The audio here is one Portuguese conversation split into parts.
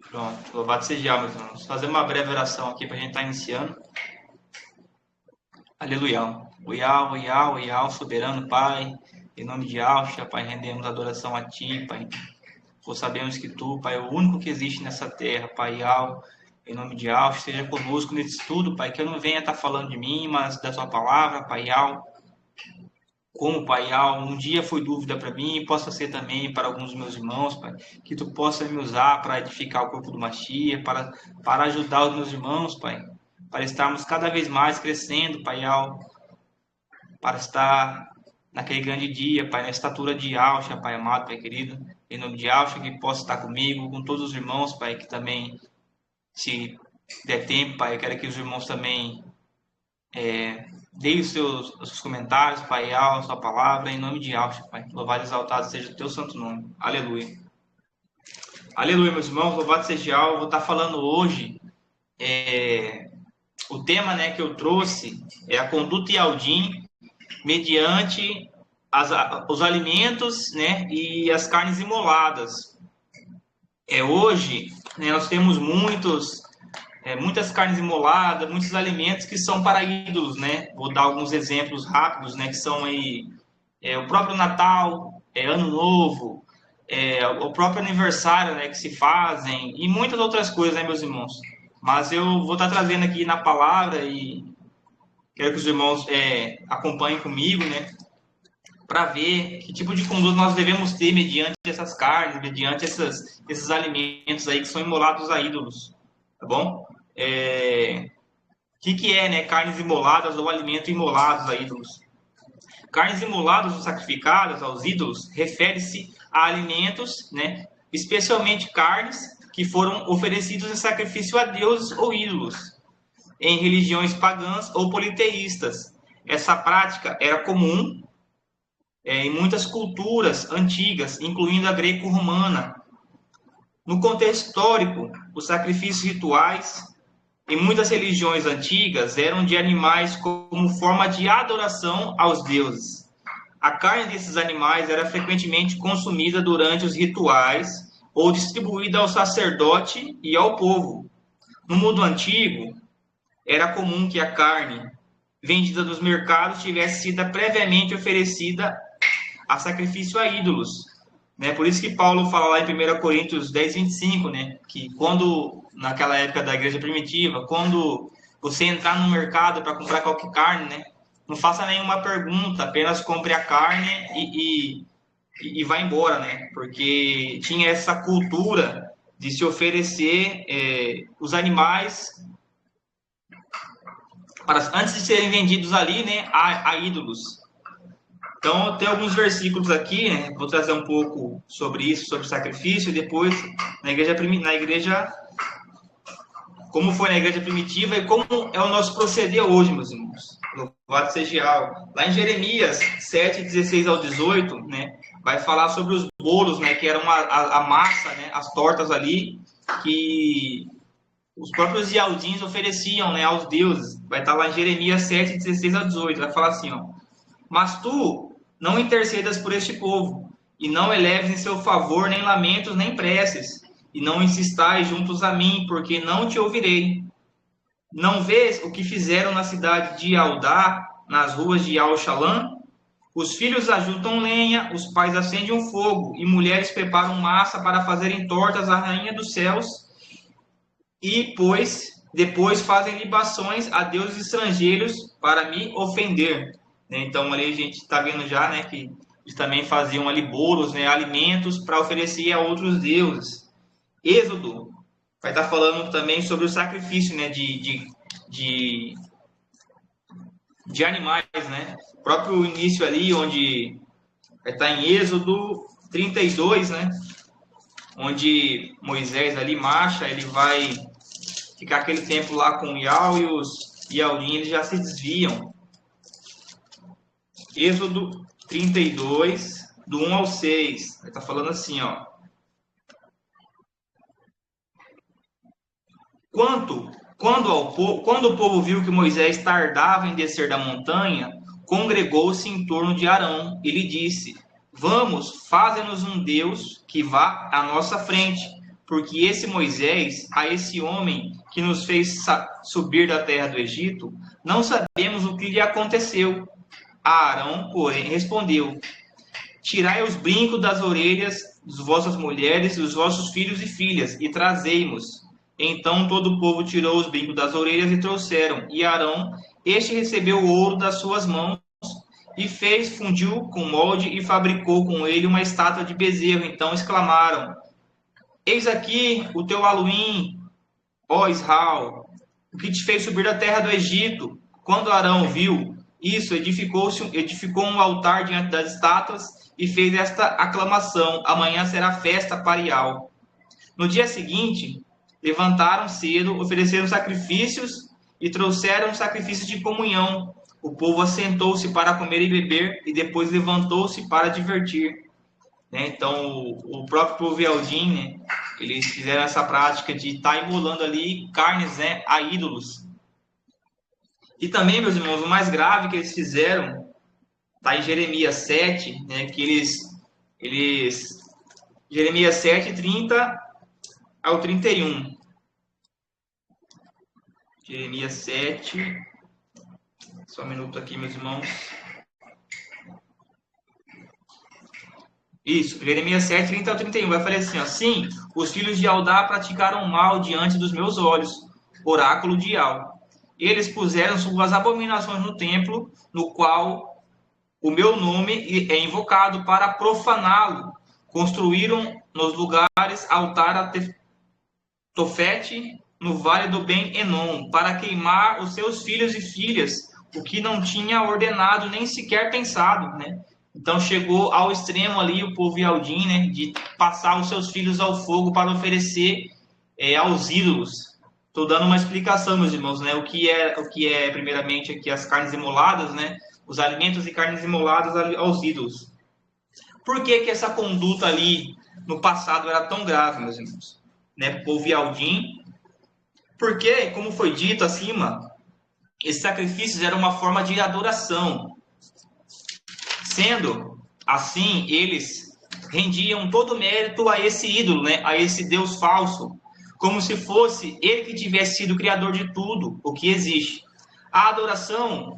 Pronto, louvado seja, meus irmãos. Fazer uma breve oração aqui para a gente estar iniciando. Aleluia. Uiau, uiau, uiau, soberano Pai, em nome de Alxa, Pai, rendemos adoração a Ti, Pai. Pois sabemos que Tu, Pai, é o único que existe nessa terra, Pai, Al, em nome de Alxa, seja conosco nesse estudo, Pai, que eu não venha estar falando de mim, mas da Tua palavra, Pai, Al. Como, Pai, um dia foi dúvida para mim e possa ser também para alguns dos meus irmãos, Pai, que Tu possa me usar para edificar o corpo do Machia, para ajudar os meus irmãos, Pai, para estarmos cada vez mais crescendo, Pai, para estar naquele grande dia, Pai, na estatura de Alxa, Pai amado, Pai querido, em nome de Alxa, que possa estar comigo, com todos os irmãos, Pai, que também, se der tempo, Pai, eu quero que os irmãos também dê os seus comentários, Pai, a sua palavra, em nome de Alxa, Pai. Louvado e exaltado seja o teu santo nome. Aleluia. Aleluia, meus irmãos, louvado seja Al. Vou estar falando hoje, o tema, né, que eu trouxe é a conduta Yaldim mediante os alimentos, né, e as carnes imoladas. Hoje, né, nós temos muitas carnes imoladas, muitos alimentos que são para ídolos, né? Vou dar alguns exemplos rápidos, né? Que são aí o próprio Natal, Ano Novo, o próprio aniversário, né? Que se fazem e muitas outras coisas, né, meus irmãos? Mas eu vou estar trazendo aqui na palavra e quero que os irmãos acompanhem comigo, né? Para ver que tipo de conduta nós devemos ter mediante essas carnes, mediante esses alimentos aí que são imolados a ídolos, tá bom? Que é, né, carnes imoladas ou alimentos imolados a ídolos? Carnes imoladas ou sacrificadas aos ídolos refere-se a alimentos, né, especialmente carnes que foram oferecidos em sacrifício a deuses ou ídolos, em religiões pagãs ou politeístas. Essa prática era comum em muitas culturas antigas, incluindo a greco-romana. No contexto histórico, os sacrifícios rituais em muitas religiões antigas eram de animais como forma de adoração aos deuses. A carne desses animais era frequentemente consumida durante os rituais ou distribuída ao sacerdote e ao povo. No mundo antigo, era comum que a carne vendida nos mercados tivesse sido previamente oferecida a sacrifício a ídolos. Né? Por isso que Paulo fala lá em 1 Coríntios 10, 25, né? Que quando, naquela época da igreja primitiva, quando você entrar no mercado para comprar qualquer carne, né? Não faça nenhuma pergunta, apenas compre a carne e vá embora, né? Porque tinha essa cultura de se oferecer os animais antes de serem vendidos ali, né, a ídolos. Então, tem alguns versículos aqui, né? Vou trazer um pouco sobre isso, sobre sacrifício, e depois na igreja, como foi na igreja primitiva e como é o nosso proceder hoje, meus irmãos. Louvado seja algo. Lá em Jeremias 7, 16 ao 18, né? Vai falar sobre os bolos, né? Que eram a massa, né? As tortas ali, que os próprios Ialdins ofereciam, né? Aos deuses. Vai estar lá em Jeremias 7, 16 ao 18. Vai falar assim, ó. Mas tu não intercedas por este povo, e não eleves em seu favor nem lamentos nem preces, e não insistais juntos a mim, porque não te ouvirei. Não vês o que fizeram na cidade de Aldá, nas ruas de Al-Shalã? Os filhos ajuntam lenha, os pais acendem um fogo, e mulheres preparam massa para fazerem tortas à rainha dos céus, e depois fazem libações a deuses estrangeiros para me ofender. Então ali a gente está vendo já, né, que eles também faziam ali bolos, né, alimentos para oferecer a outros deuses. Êxodo vai estar falando também sobre o sacrifício, né, de, de animais, né. O próprio início ali, onde vai estar em Êxodo 32, né, onde Moisés ali marcha, ele vai ficar aquele tempo lá com o Iau e os Iaurim, eles já se desviam. Êxodo 32, do 1 ao 6. Ele está falando assim, ó. Quando o povo viu que Moisés tardava em descer da montanha, congregou-se em torno de Arão e lhe disse: Vamos, faze-nos um Deus que vá à nossa frente, porque esse Moisés, a esse homem que nos fez subir da terra do Egito, não sabemos o que lhe aconteceu. Arão, porém, respondeu: tirai os brincos das orelhas das vossas mulheres e dos vossos filhos e filhas, e trazei-mos. Então todo o povo tirou os brincos das orelhas e trouxeram. E Arão, este recebeu o ouro das suas mãos, e fez, fundiu com molde, e fabricou com ele uma estátua de bezerro. Então exclamaram: eis aqui o teu Aluim, ó Israel, o que te fez subir da terra do Egito. Quando Arão viu isso, edificou um altar diante das estátuas e fez esta aclamação: amanhã será festa para Iau. No dia seguinte, levantaram cedo, ofereceram sacrifícios e trouxeram sacrifícios de comunhão. O povo assentou-se para comer e beber, e depois levantou-se para divertir. Então, o próprio povo Yaldim, né, eles fizeram essa prática de estar imolando ali carnes, né, a ídolos. E também, meus irmãos, o mais grave que eles fizeram está em Jeremias 7, né, que eles Jeremias 7, 30 ao 31. Jeremias 7, só um minuto aqui, meus irmãos. Isso, Jeremias 7, 30 ao 31, vai falar assim, ó, sim, os filhos de Aldá praticaram mal diante dos meus olhos, oráculo de Iau. Eles puseram suas abominações no templo, no qual o meu nome é invocado, para profaná-lo. Construíram nos lugares altar a Tofete, no vale do Ben-Enom, para queimar os seus filhos e filhas, o que não tinha ordenado nem sequer pensado, né? Então chegou ao extremo ali o povo Yaldim, né, de passar os seus filhos ao fogo para oferecer aos ídolos. Estou dando uma explicação, meus irmãos, né? O que é primeiramente aqui as carnes imoladas, né? Os alimentos e carnes imoladas aos ídolos. Por que essa conduta ali no passado era tão grave, meus irmãos? Né? O povo Yaldim. Porque, como foi dito acima, esses sacrifícios eram uma forma de adoração. Sendo assim, eles rendiam todo o mérito a esse ídolo, né? A esse Deus falso, como se fosse ele que tivesse sido o criador de tudo o que existe. A adoração,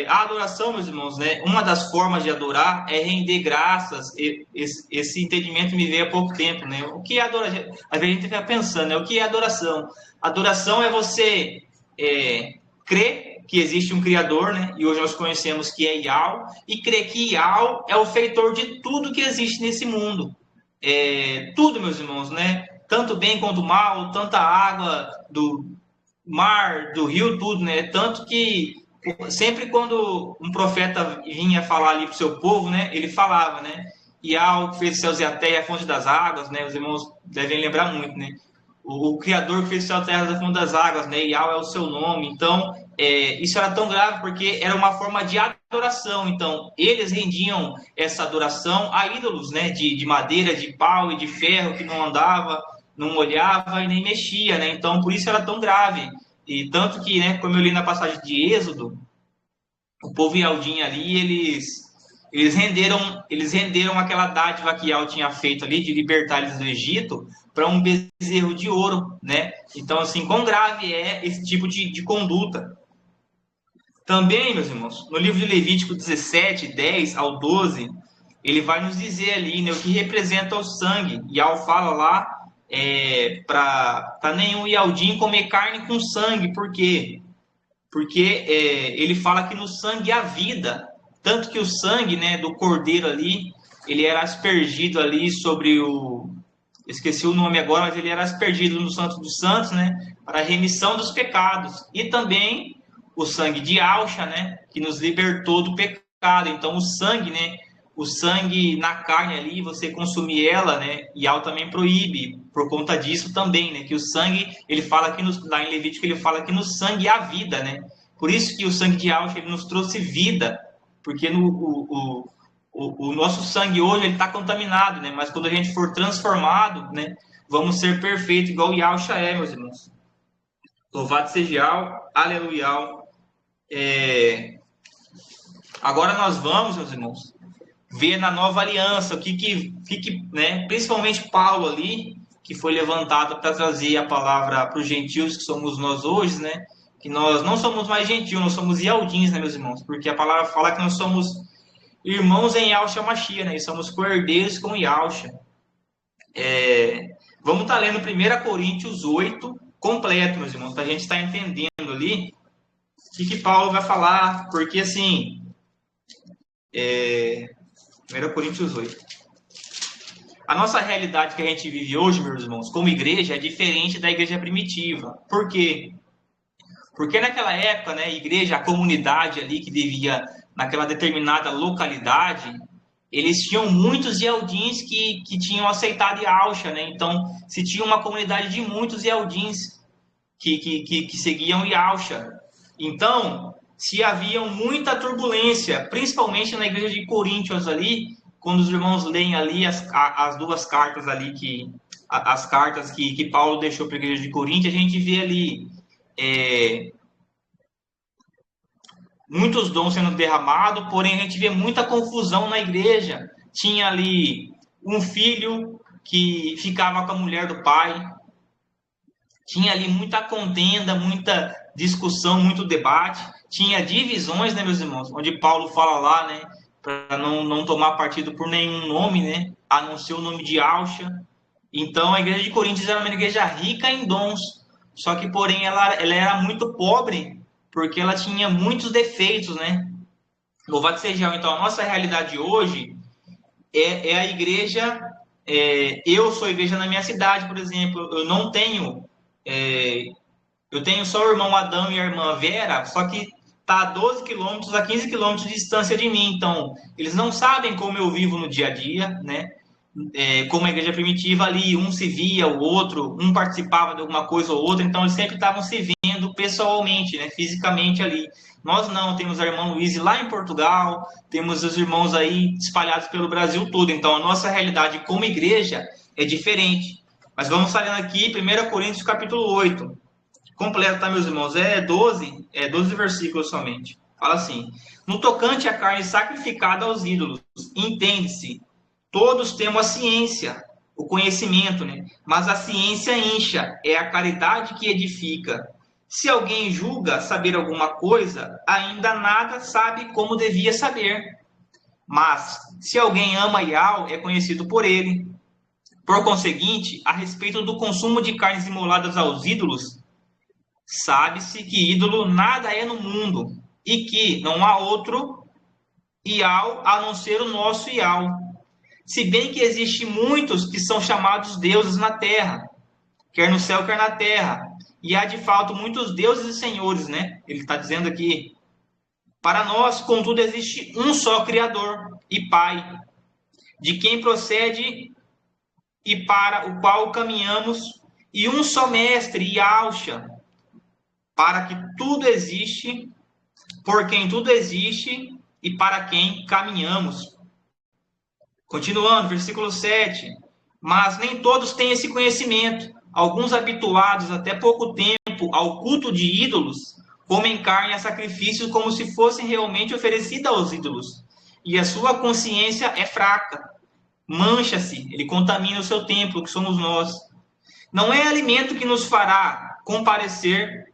a adoração, meus irmãos, né? Uma das formas de adorar é render graças. Esse entendimento me veio há pouco tempo, né? O que é adoração? Às vezes a gente fica pensando, né? O que é adoração? Adoração é você crer que existe um Criador, né? E hoje nós conhecemos que é Iau, e crer que Iau é o feitor de tudo que existe nesse mundo. Tudo, meus irmãos, né? Tanto bem quanto mal, tanta água do mar, do rio, tudo, né? Tanto que sempre quando um profeta vinha falar ali para o seu povo, né? Ele falava, né? Iau que fez os céus e a terra e a fonte das águas, né? Os irmãos devem lembrar muito, né? O Criador que fez o céu e a terra da fonte das águas, né? Iau é o seu nome. Então, isso era tão grave porque era uma forma de adoração. Então, eles rendiam essa adoração a ídolos, né? De madeira, de pau e de ferro que não andava, não molhava e nem mexia, né? Então, por isso era tão grave. E tanto que, né, como eu li na passagem de Êxodo, o povo Yaldim ali, eles renderam aquela dádiva que Iau tinha feito ali de libertar eles do Egito para um bezerro de ouro, né? Então, assim, quão grave é esse tipo de conduta. Também, meus irmãos, no livro de Levítico 17, 10 ao 12, ele vai nos dizer ali, né, o que representa o sangue. Iau fala lá para nenhum Yaldim comer carne com sangue. Por quê? Porque ele fala que no sangue há vida. Tanto que o sangue, né, do cordeiro ali, ele era aspergido ali sobre o... Esqueci o nome agora, mas ele era aspergido no Santo dos Santos, né, para a remissão dos pecados. E também o sangue de Alxa, né, que nos libertou do pecado. Então o sangue, né, o sangue na carne ali, você consumir ela, né, Iau também proíbe, por conta disso também, né, que o sangue, ele fala que lá em Levítico, ele fala que no sangue há vida, né, por isso que o sangue de Alxa, ele nos trouxe vida, porque o nosso sangue hoje, ele está contaminado, né, mas quando a gente for transformado, né, vamos ser perfeitos, igual o Yalxa é, meus irmãos. Louvado seja Iau, aleluia. Agora nós vamos, meus irmãos, ver na nova aliança, né, principalmente Paulo ali, que foi levantado para trazer a palavra para os gentios, que somos nós hoje, né? Que nós não somos mais gentios, nós somos ialdins, né, meus irmãos? Porque a palavra fala que nós somos irmãos em Yahshua Mashiach, né? E somos co-herdeiros com Yahshua. Vamos estar lendo 1 Coríntios 8 completo, meus irmãos, para a gente estar entendendo ali o que Paulo vai falar, porque assim, 1 Coríntios 8. A nossa realidade que a gente vive hoje, meus irmãos, como igreja, é diferente da igreja primitiva. Por quê? Porque naquela época, né, a igreja, a comunidade ali que vivia naquela determinada localidade, eles tinham muitos Yaldins que tinham aceitado Yahshua, né? Então, se tinha uma comunidade de muitos Yaldins que seguiam Yahshua. Então, se havia muita turbulência, principalmente na igreja de Coríntios ali, quando os irmãos leem ali as duas cartas ali, as cartas que Paulo deixou para a igreja de Coríntios, a gente vê ali muitos dons sendo derramados, porém a gente vê muita confusão na igreja. Tinha ali um filho que ficava com a mulher do pai, tinha ali muita contenda, muita discussão, muito debate, tinha divisões, né, meus irmãos, onde Paulo fala lá, né, para não tomar partido por nenhum nome, né, a não ser o nome de Yahshua. Então a igreja de Coríntios era uma igreja rica em dons, só que porém ela era muito pobre, porque ela tinha muitos defeitos, né? Louvado seja. Então a nossa realidade hoje é a igreja. Eu sou igreja na minha cidade, por exemplo. Eu não tenho. Eu tenho só o irmão Adão e a irmã Vera, só que está a 12 quilômetros, a 15 quilômetros de distância de mim. Então eles não sabem como eu vivo no dia a dia, né? Como a igreja primitiva ali, um se via, o outro, um participava de alguma coisa ou outra, então eles sempre estavam se vendo pessoalmente, né, fisicamente ali. Nós não, temos a irmã Luiz lá em Portugal, temos os irmãos aí espalhados pelo Brasil todo, então a nossa realidade como igreja é diferente. Mas vamos falando aqui, 1 Coríntios capítulo 8, completo, tá, meus irmãos? 12 versículos somente. Fala assim: no tocante à carne sacrificada aos ídolos, entende-se, todos temos a ciência, o conhecimento, né? Mas a ciência incha, é a caridade que edifica. Se alguém julga saber alguma coisa, ainda nada sabe como devia saber. Mas, se alguém ama Yahweh, é conhecido por ele. Por conseguinte, a respeito do consumo de carnes imoladas aos ídolos, sabe-se que ídolo nada é no mundo, e que não há outro Yahweh a não ser o nosso Yahweh. Se bem que existem muitos que são chamados deuses na terra, quer no céu, quer na terra. E há de fato muitos deuses e senhores, né? Ele está dizendo aqui. Para nós, contudo, existe um só Criador e Pai, de quem procede e para o qual caminhamos, e um só Mestre, Yahshua, para que tudo existe, por quem tudo existe e para quem caminhamos. Continuando, versículo 7. Mas nem todos têm esse conhecimento. Alguns habituados até pouco tempo ao culto de ídolos, comem carne a sacrifício como se fossem realmente oferecidas aos ídolos. E a sua consciência é fraca. Mancha-se, ele contamina o seu templo, que somos nós. Não é alimento que nos fará comparecer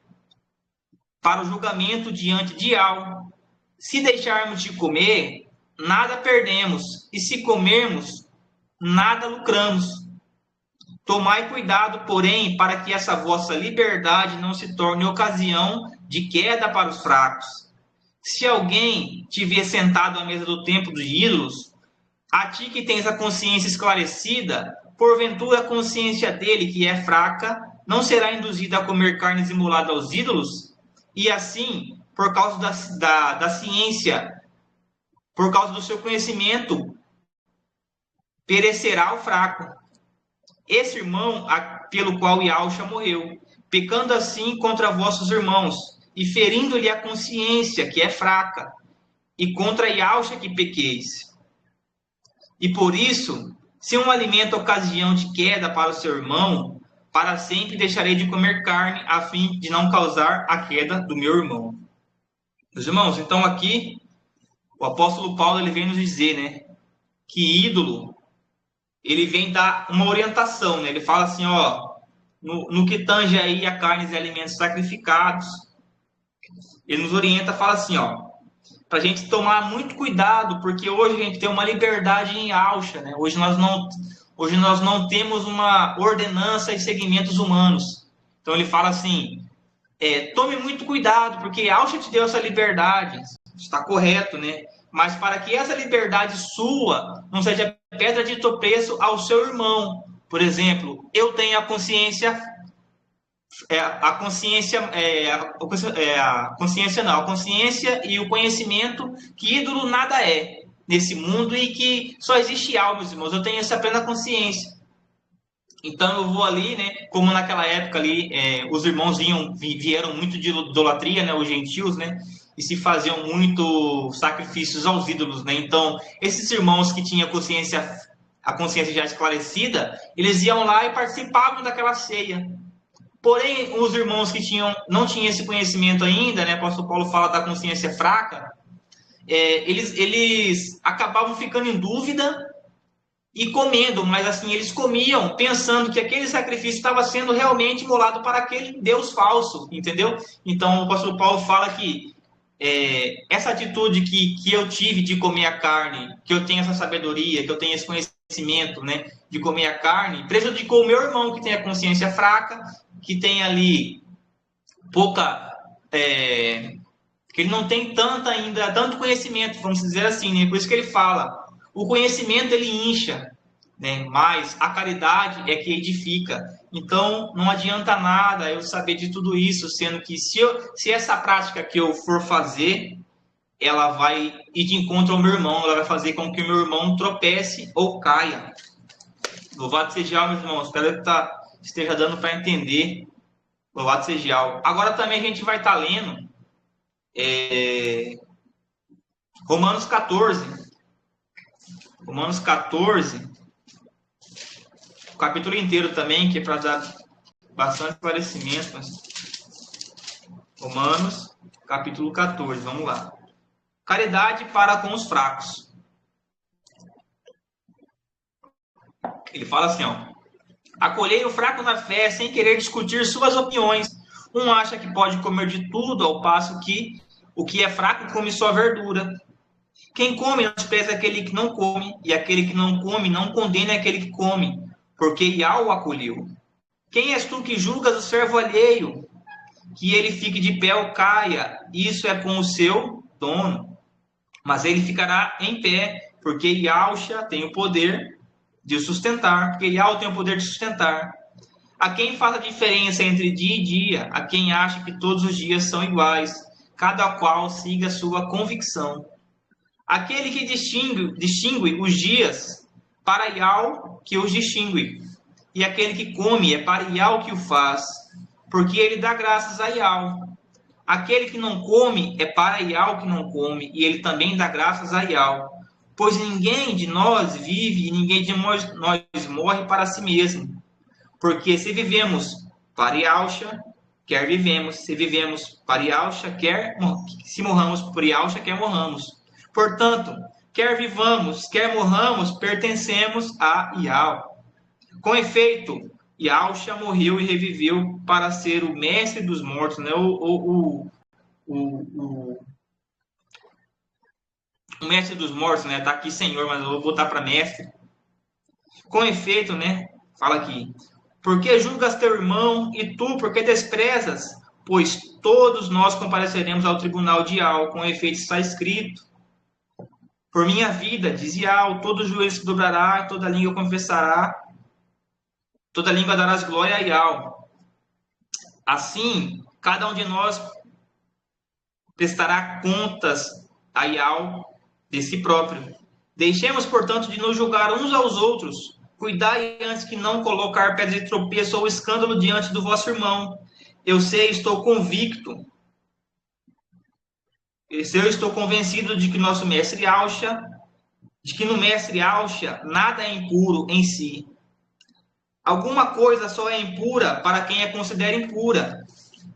para o julgamento diante de algo. Se deixarmos de comer, nada perdemos, e se comermos, nada lucramos. Tomai cuidado, porém, para que essa vossa liberdade não se torne ocasião de queda para os fracos. Se alguém te vê sentado à mesa do templo dos ídolos, a ti que tens a consciência esclarecida, porventura a consciência dele, que é fraca, não será induzida a comer carnes imoladas aos ídolos? E assim, por causa da ciência, por causa do seu conhecimento, perecerá o fraco. Esse irmão, pelo qual Yahshua morreu, pecando assim contra vossos irmãos, e ferindo-lhe a consciência, que é fraca, e contra Yahshua que pequeis. E por isso, se um alimento ocasião de queda para o seu irmão, para sempre deixarei de comer carne, a fim de não causar a queda do meu irmão. Meus irmãos, então aqui, o apóstolo Paulo ele vem nos dizer, né? que ídolo, ele vem dar uma orientação, né? Ele fala assim, ó, no que tange aí a carnes e alimentos sacrificados, ele nos orienta, fala assim, ó, para a gente tomar muito cuidado, porque hoje a gente tem uma liberdade em alça, né? Hoje nós não temos uma ordenança e segmentos humanos. Então ele fala assim, tome muito cuidado, porque alça te deu essa liberdade, está correto, né? Mas para que essa liberdade sua não seja pedra de tropeço ao seu irmão. Por exemplo, eu tenho a consciência a consciência não, a consciência e o conhecimento que ídolo nada é nesse mundo e que só existe alma, meus irmãos. Eu tenho essa plena consciência. Então eu vou ali, né? Como naquela época ali, os irmãos vieram muito de idolatria, né? Os gentios, né? E se faziam muito sacrifícios aos ídolos, né? Então esses irmãos que tinham a consciência já esclarecida, eles iam lá e participavam daquela ceia. Porém, os irmãos que não tinham esse conhecimento ainda, né? O apóstolo Paulo fala da consciência fraca, eles acabavam ficando em dúvida e comendo, mas assim, eles comiam pensando que aquele sacrifício estava sendo realmente imolado para aquele Deus falso, entendeu? Então, o apóstolo Paulo fala que essa atitude que eu tive de comer a carne, que eu tenho essa sabedoria, que eu tenho esse conhecimento, né, de comer a carne, prejudicou o meu irmão que tem a consciência fraca, que tem ali pouca. Que ele não tem tanto conhecimento, vamos dizer assim, né? Por isso que ele fala, o conhecimento ele incha, né? Mas a caridade é que edifica. Então não adianta nada eu saber de tudo isso, sendo que se essa prática que eu for fazer, ela vai ir de encontro ao meu irmão, ela vai fazer com que o meu irmão tropece ou caia. Louvado seja, meus irmãos, espero que esteja dando para entender. Louvado seja. Agora também a gente vai estar lendo Romanos 14. Romanos 14, o capítulo inteiro também, que é para dar bastante esclarecimento. Mas... Romanos, capítulo 14, vamos lá. Caridade para com os fracos. Ele fala assim, ó. Acolhei o fraco na fé, sem querer discutir suas opiniões. Um acha que pode comer de tudo, ao passo que o que é fraco come só verdura. Quem come não despreza aquele que não come, e aquele que não come não condena aquele que come, porque Iá o acolheu. Quem és tu que julgas o servo alheio? Que ele fique de pé ou caia, isso é com o seu dono. Mas ele ficará em pé, porque Yahshua tem o poder de o sustentar, porque Yahweh tem o poder de sustentar. A quem faz a diferença entre dia e dia, a quem acha que todos os dias são iguais, cada qual siga a sua convicção. Aquele que distingue os dias, para Yahweh que os distingue. E aquele que come é para Yahweh que o faz, porque ele dá graças a Yahweh. Aquele que não come é para Yahweh que não come, e ele também dá graças a Yahweh. Pois ninguém de nós vive e ninguém de nós morre para si mesmo. Porque se vivemos para Yahshua, quer vivemos. Se vivemos para Yahshua, se morramos por Yahshua, quer morramos. Portanto, quer vivamos, quer morramos, pertencemos a Yahweh. Com efeito, Yahshua morreu e reviveu para ser o mestre dos mortos, né? O mestre dos mortos, né? Tá aqui Senhor, mas eu vou botar para mestre. Com efeito, né? Fala aqui. Porque julgas teu irmão e tu, porque desprezas? Pois todos nós compareceremos ao tribunal de Yahweh, com efeito está escrito. Por minha vida, diz Yahweh, todo joelho se dobrará, toda língua confessará, toda língua darás glória a Yahweh. Assim, cada um de nós prestará contas a Yahweh de si próprio. Deixemos, portanto, de nos julgar uns aos outros. Cuidai antes que não colocar pedra de tropeço ou escândalo diante do vosso irmão. Eu sei, estou convicto. Eu estou convencido de que nosso mestre Yahshua, de que no mestre Yahshua nada é impuro em si. Alguma coisa só é impura para quem a considera impura.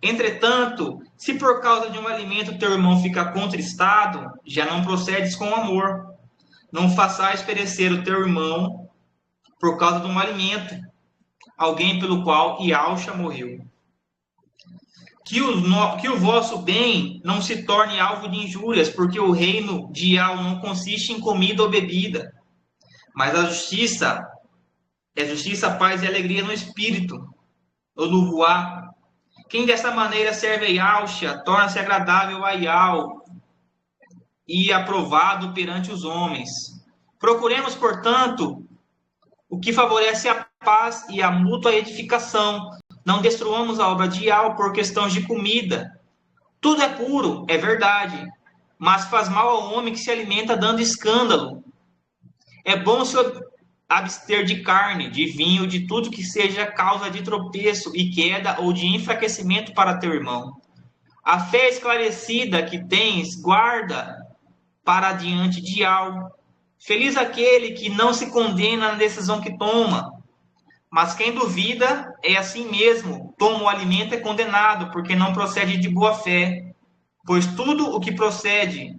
Entretanto, se por causa de um alimento teu irmão fica contristado, já não procedes com amor. Não façais perecer o teu irmão por causa de um alimento, alguém pelo qual Ialcha morreu. Que o vosso bem não se torne alvo de injúrias, porque o reino de Ial não consiste em comida ou bebida, mas a justiça é justiça, paz e alegria no espírito, ou no ruá. Quem dessa maneira serve a Ialcha torna-se agradável a Ial e aprovado perante os homens. Procuremos, portanto, o que favorece a paz e a mútua edificação. Não destruamos a obra de Ial por questões de comida. Tudo é puro, é verdade, mas faz mal ao homem que se alimenta dando escândalo. É bom se abster de carne, de vinho, de tudo que seja causa de tropeço e queda ou de enfraquecimento para teu irmão. A fé esclarecida que tens, guarda para diante de algo. Feliz aquele que não se condena na decisão que toma, mas quem duvida é assim mesmo, toma o alimento é condenado, porque não procede de boa fé. Pois tudo o que procede,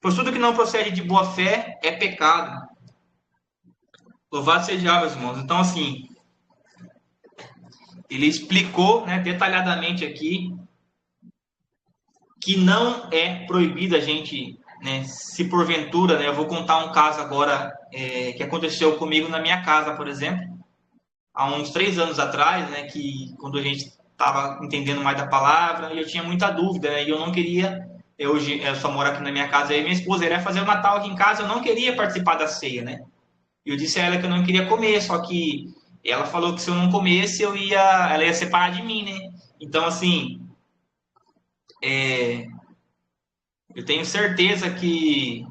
pois tudo que não procede de boa fé é pecado. Louvado seja Deus, irmãos. Então, assim, ele explicou, né, detalhadamente aqui que não é proibido a gente, né, se porventura, né, eu vou contar um caso agora que aconteceu comigo na minha casa, por exemplo, há uns 3 anos atrás, né, que quando a gente estava entendendo mais da palavra, e eu tinha muita dúvida, né, e eu não queria, eu só moro aqui na minha casa, e minha esposa iria fazer o Natal aqui em casa, eu não queria participar da ceia, né, e eu disse a ela que eu não queria comer, só que ela falou que se eu não comesse, ela ia separar de mim, né, então, assim, é, eu tenho certeza que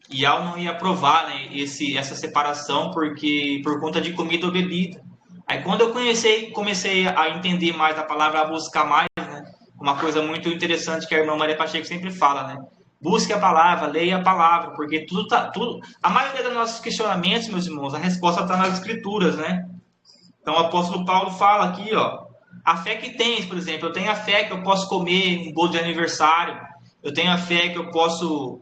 Ial não ia aprovar, né, essa separação porque por conta de comida ou bebida. Aí quando eu comecei a entender mais a palavra, a buscar mais, né, uma coisa muito interessante que a irmã Maria Pacheco sempre fala, né? Busque a palavra, leia a palavra, porque tudo, a maioria dos nossos questionamentos, meus irmãos, a resposta está nas escrituras, né? Então o apóstolo Paulo fala aqui, ó, a fé que tens, por exemplo, eu tenho a fé que eu posso comer um bolo de aniversário, eu tenho a fé que eu posso,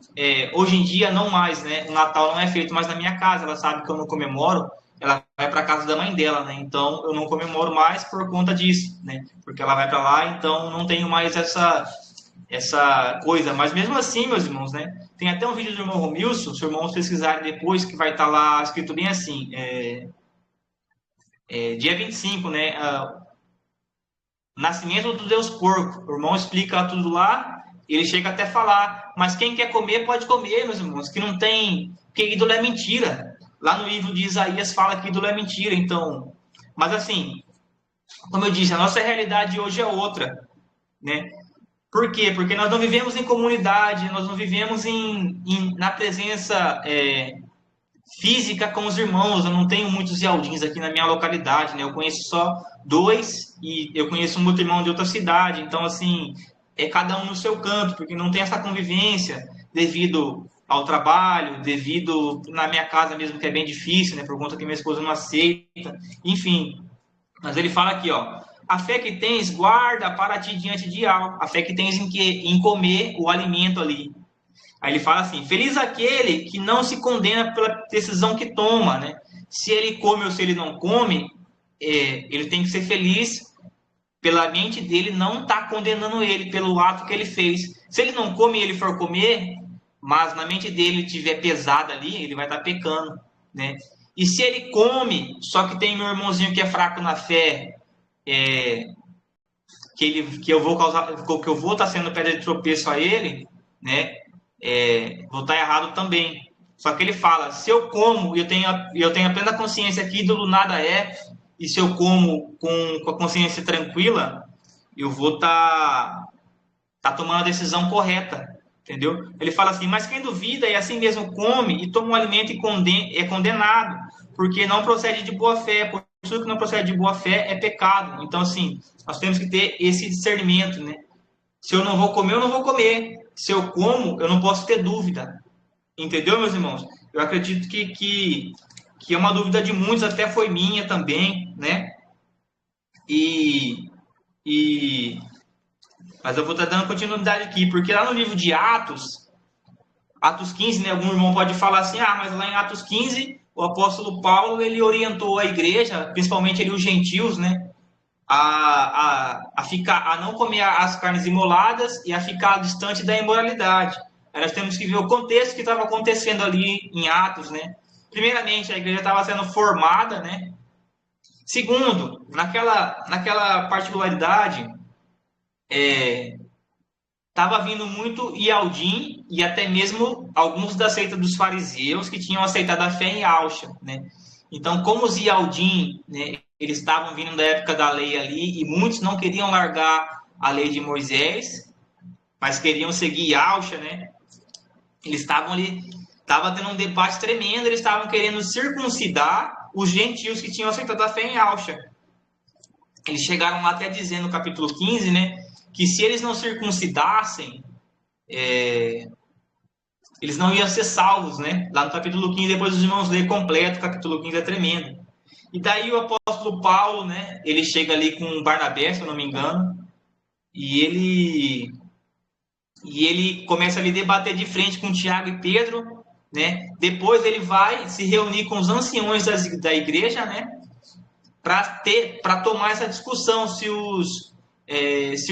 hoje em dia não mais, né? O Natal não é feito mais na minha casa, ela sabe que eu não comemoro, ela vai para casa da mãe dela, né? Então eu não comemoro mais por conta disso, né? Porque ela vai para lá, então não tenho mais essa coisa. Mas mesmo assim, meus irmãos, né? Tem até um vídeo do irmão Romilson, se os irmãos pesquisarem depois, que vai estar lá escrito bem assim, dia 25, né? Nascimento do Deus Porco. O irmão explica tudo lá, ele chega até a falar, mas quem quer comer, pode comer, meus irmãos, que não tem, porque ídolo é mentira. Lá no livro de Isaías fala que ídolo é mentira, então, mas assim, como eu disse, a nossa realidade hoje é outra, né? Por quê? Porque nós não vivemos em comunidade, nós não vivemos na presença física com os irmãos. Eu não tenho muitos Yaldins aqui na minha localidade, né? Eu conheço só dois e eu conheço um outro irmão de outra cidade. Então, assim, é cada um no seu canto, porque não tem essa convivência devido ao trabalho, devido na minha casa mesmo, que é bem difícil, né? Por conta que minha esposa não aceita. Enfim, mas ele fala aqui, ó. A fé que tens, guarda para ti diante de algo. A fé que tens em comer o alimento ali. Aí ele fala assim: feliz aquele que não se condena pela decisão que toma, né? Se ele come ou se ele não come, ele tem que ser feliz pela mente dele não tá condenando ele pelo ato que ele fez. Se ele não come e ele for comer, mas na mente dele tiver pesada ali, ele vai estar pecando, né? E se ele come, só que tem meu irmãozinho que é fraco na fé, que eu vou estar sendo pedra de tropeço a ele, né? Vou estar errado também. Só que ele fala, se eu como e eu tenho a plena consciência que ídolo nada é, e se eu como com a consciência tranquila, eu vou tá tomando a decisão correta, entendeu? Ele fala assim, mas quem duvida e assim mesmo come e toma um alimento e é condenado, porque não procede de boa fé, por tudo que não procede de boa fé é pecado. Então, assim, nós temos que ter esse discernimento, né? Se eu não vou comer, eu não vou comer. Se eu como, eu não posso ter dúvida. Entendeu, meus irmãos? Eu acredito que é uma dúvida de muitos, até foi minha também, né? E, e mas eu vou estar dando continuidade aqui, porque lá no livro de Atos, Atos 15, né? Algum irmão pode falar assim, mas lá em Atos 15, o apóstolo Paulo, ele orientou a igreja, principalmente ali os gentios, né? A não comer as carnes imoladas e a ficar distante da imoralidade. Aí nós temos que ver o contexto que estava acontecendo ali em Atos, né? Primeiramente, a igreja estava sendo formada, né? Segundo, naquela particularidade, estava vindo muito Ialdim e até mesmo alguns da seita dos fariseus que tinham aceitado a fé em Alcha, né? Então, como os Ialdim, né, eles estavam vindo da época da lei ali e muitos não queriam largar a lei de Moisés, mas queriam seguir Alcha, né? Eles estavam ali, estava tendo um debate tremendo, eles estavam querendo circuncidar os gentios que tinham aceitado a fé em Alcha. Eles chegaram lá até dizendo no capítulo 15, né, que se eles não circuncidassem, eles não iam ser salvos, né? Lá no capítulo 15, depois os irmãos lêem completo, o capítulo 15 é tremendo. E daí o apóstolo Paulo, né, ele chega ali com Barnabé, se eu não me engano, e ele começa ali a debater de frente com Tiago e Pedro, né? Depois ele vai se reunir com os anciões da igreja, né? Para tomar essa discussão se os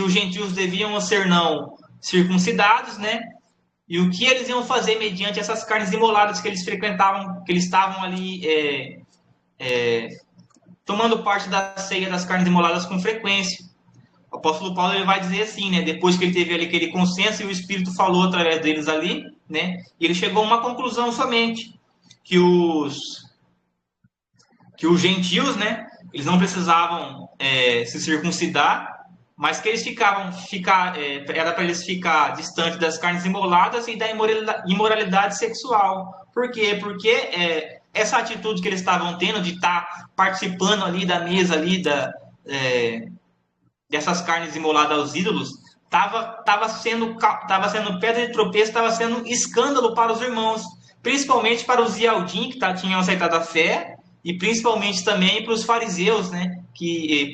gentios deviam ser não circuncidados, né? E o que eles iam fazer mediante essas carnes imoladas que eles frequentavam, que eles estavam ali tomando parte da ceia das carnes imoladas com frequência. O apóstolo Paulo ele vai dizer assim, né? Depois que ele teve ali aquele consenso e o Espírito falou através deles ali, né? E ele chegou a uma conclusão somente que os gentios, né? Eles não precisavam se circuncidar, mas que eles era para eles ficar distante das carnes imoladas e da imoralidade sexual. Por quê? Porque essa atitude que eles estavam tendo de estar participando ali da mesa ali dessas carnes imoladas aos ídolos estava sendo pedra de tropeço, estava sendo escândalo para os irmãos, principalmente para os Ialdim que tinham aceitado a fé e principalmente também para os fariseus, né,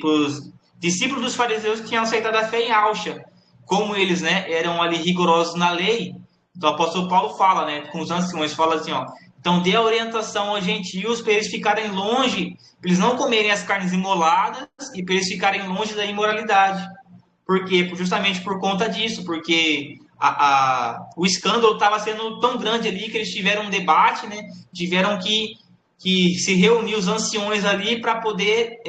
para os discípulos dos fariseus que tinham aceitado a fé em Alcha. Como eles, né, eram ali rigorosos na lei, então o apóstolo Paulo fala, né, com os anciões, fala assim, então dê a orientação aos gentios para eles ficarem longe, para eles não comerem as carnes imoladas e para eles ficarem longe da imoralidade. Por quê? Justamente por conta disso, porque o escândalo estava sendo tão grande ali que eles tiveram um debate, né? Tiveram que se reunir os anciões ali para poder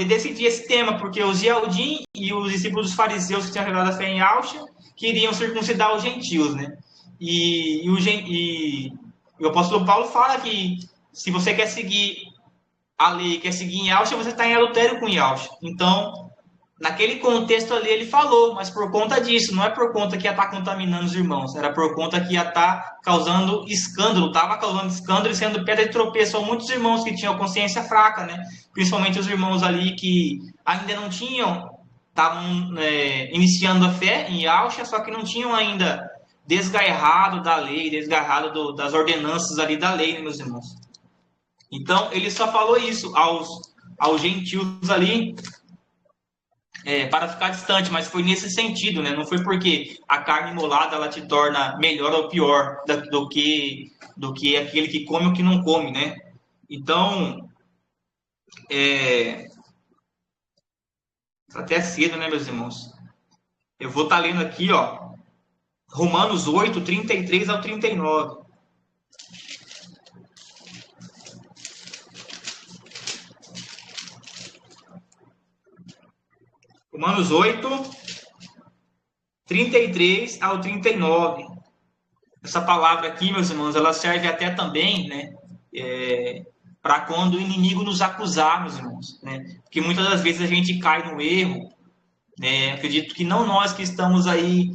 decidir esse tema, porque os Yaldim e os discípulos dos fariseus que tinham chegado a fé em Alcha queriam circuncidar os gentios, né? E o apóstolo Paulo fala que se você quer seguir a lei, quer seguir em Alcha, você está em adultério com Alcha. Então, naquele contexto ali ele falou, mas por conta disso, não é por conta que ia estar contaminando os irmãos, era por conta que ia estar causando escândalo, estava causando escândalo e sendo pedra de tropeço a muitos irmãos que tinham consciência fraca, né? Principalmente os irmãos ali que ainda não tinham, estavam iniciando a fé em Alcha, só que não tinham ainda desgarrado da lei, desgarrado das ordenanças ali da lei, né, meus irmãos? Então, ele só falou isso aos gentios ali, para ficar distante, mas foi nesse sentido, né? Não foi porque a carne imolada ela te torna melhor ou pior do que aquele que come ou que não come, né? Então, até cedo, né, meus irmãos? Eu vou estar lendo aqui, Romanos 8, 33 ao 39. Romanos 8, 33 ao 39. Essa palavra aqui, meus irmãos, ela serve até também, né, para quando o inimigo nos acusar, meus irmãos, né? Porque muitas das vezes a gente cai no erro, né? Acredito que não nós que estamos aí,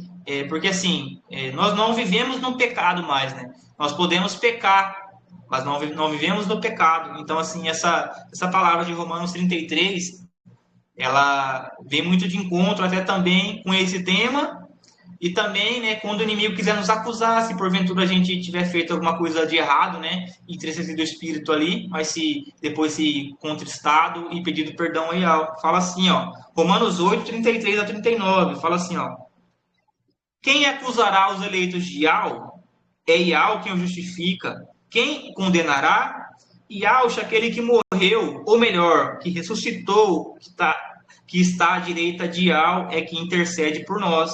porque assim, nós não vivemos no pecado mais, né? Nós podemos pecar, mas não vivemos no pecado. Então, assim, essa palavra de Romanos 33, ela vem muito de encontro até também com esse tema. E também, né, quando o inimigo quiser nos acusar, se porventura a gente tiver feito alguma coisa de errado, né, entristecido o espírito ali, mas se depois se contristado e pedido perdão aí, fala assim, Romanos 8, 33 a 39, fala assim, Quem acusará os eleitos de Ial? É Ial quem o justifica. Quem condenará? Yahshua, aquele que morreu, ou melhor, que ressuscitou, que está à direita de Ial, é que intercede por nós.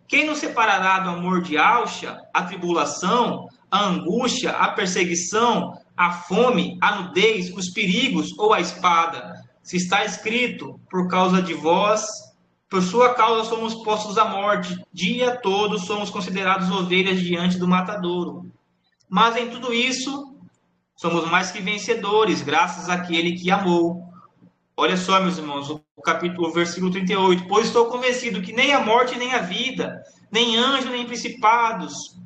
Quem nos separará do amor de Yahshua? A tribulação, a angústia, a perseguição, a fome, a nudez, os perigos ou a espada? Se está escrito, por causa de vós, por sua causa somos postos à morte, dia todo somos considerados ovelhas diante do matadouro. Mas em tudo isso, somos mais que vencedores, graças àquele que amou. Olha só, meus irmãos, o versículo 38. Pois estou convencido que nem a morte, nem a vida, nem anjo, nem principados,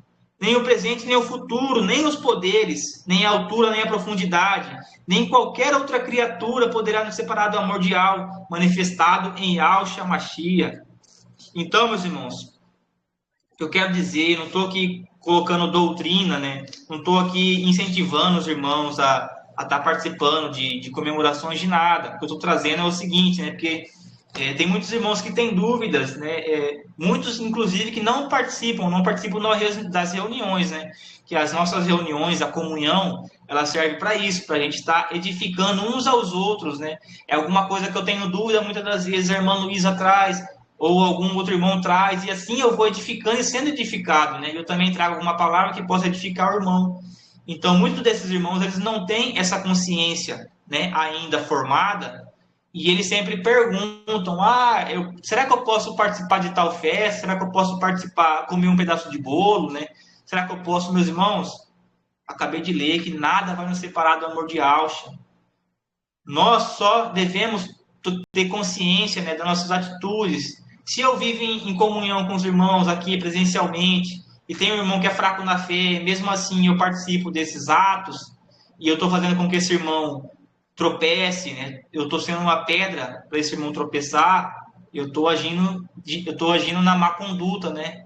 nem o presente, nem o futuro, nem os poderes, nem a altura, nem a profundidade, nem qualquer outra criatura poderá nos separar do amor de Al, manifestado em Yahshua Mashiach. Então, meus irmãos, eu quero dizer, não estou aqui colocando doutrina, né? Não estou aqui incentivando os irmãos a estar participando de comemorações de nada. O que eu estou trazendo é o seguinte, né? Porque tem muitos irmãos que têm dúvidas, né? Muitos, inclusive, que não participam das reuniões, né? Que as nossas reuniões, a comunhão, ela serve para isso, para a gente estar edificando uns aos outros, né? É alguma coisa que eu tenho dúvida, muitas das vezes a irmã Luísa traz, ou algum outro irmão traz, e assim eu vou edificando e sendo edificado, né? Eu também trago alguma palavra que possa edificar o irmão. Então, muitos desses irmãos, eles não têm essa consciência, né, ainda formada, e eles sempre perguntam, será que eu posso participar de tal festa? Será que eu posso participar, comer um pedaço de bolo, né? Será que eu posso, meus irmãos? Acabei de ler que nada vai nos separar do amor de Yahshua. Nós só devemos ter consciência, né, das nossas atitudes. Se eu vivo em comunhão com os irmãos aqui presencialmente, e tem um irmão que é fraco na fé, mesmo assim eu participo desses atos, e eu estou fazendo com que esse irmão tropece, né? Eu estou sendo uma pedra para esse irmão tropeçar, eu estou agindo na má conduta, né?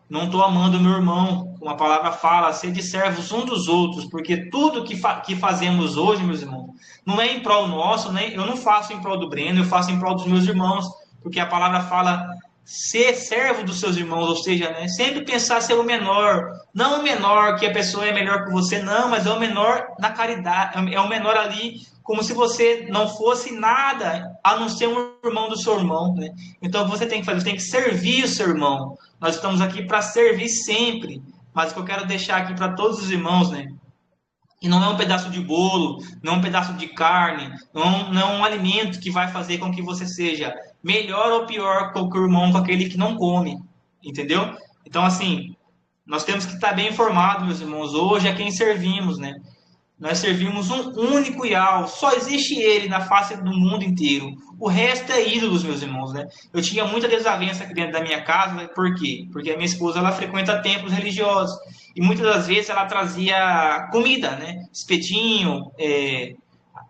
Não estou amando o meu irmão, como a palavra fala, sede servos um dos outros, porque tudo que fazemos hoje, meus irmãos, não é em prol nosso, né? Eu não faço em prol do Breno, eu faço em prol dos meus irmãos, porque a palavra fala ser servo dos seus irmãos, ou seja, né, sempre pensar ser o menor, não o menor que a pessoa é melhor que você, não, mas é o menor na caridade, é o menor ali, como se você não fosse nada a não ser um irmão do seu irmão, né? Então você tem que fazer, tem que servir o seu irmão. Nós estamos aqui para servir sempre, mas o que eu quero deixar aqui para todos os irmãos, né? E não é um pedaço de bolo, não é um pedaço de carne, não é um alimento que vai fazer com que você seja melhor ou pior que o irmão, com aquele que não come, entendeu? Então, assim, nós temos que estar bem informados, meus irmãos, hoje a quem servimos, né? Nós servimos um único Yahweh, só existe ele na face do mundo inteiro. O resto é ídolos, meus irmãos, né? Eu tinha muita desavença aqui dentro da minha casa, por quê? Porque a minha esposa, ela frequenta templos religiosos, e muitas das vezes ela trazia comida, né? Espetinho,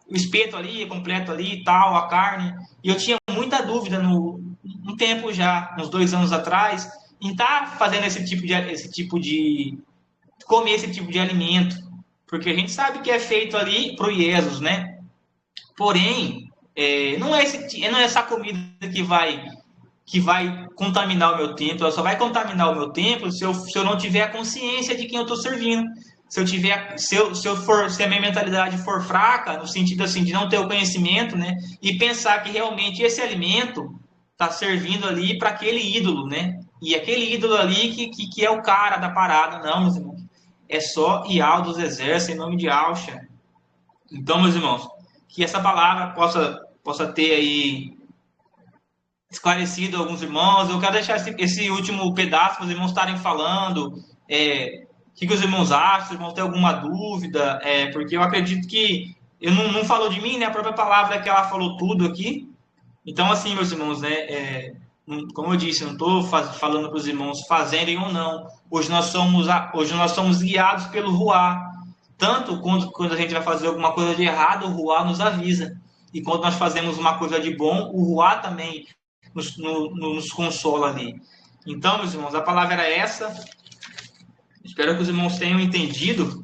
o espeto ali, completo ali e tal, a carne. E eu tinha muita dúvida um tempo já, uns 2 anos atrás, em estar fazendo comer esse tipo de alimento, porque a gente sabe que é feito ali pro Jesus, né? Porém, não é essa comida que vai contaminar o meu templo, ela só vai contaminar o meu templo se eu não tiver a consciência de quem eu estou servindo. Se a minha mentalidade for fraca, no sentido assim de não ter o conhecimento, né, e pensar que realmente esse alimento está servindo ali para aquele ídolo, né, e aquele ídolo ali que é o cara da parada, não, meus irmãos, é só Ial dos exércitos em nome de Alcha. Então, meus irmãos, que essa palavra possa ter aí esclarecido alguns irmãos. Eu quero deixar esse último pedaço para os irmãos estarem falando. O que os irmãos acham? Os irmãos têm alguma dúvida? Porque eu acredito que eu não falou de mim, né? A própria palavra é que ela falou tudo aqui. Então, assim, meus irmãos, né? Como eu disse, não estou falando para os irmãos fazerem ou não. Hoje nós somos guiados pelo Ruá. Tanto quando a gente vai fazer alguma coisa de errado, o Ruá nos avisa. E quando nós fazemos uma coisa de bom, o Ruá também nos consola ali. Então, meus irmãos, a palavra era essa. Espero que os irmãos tenham entendido,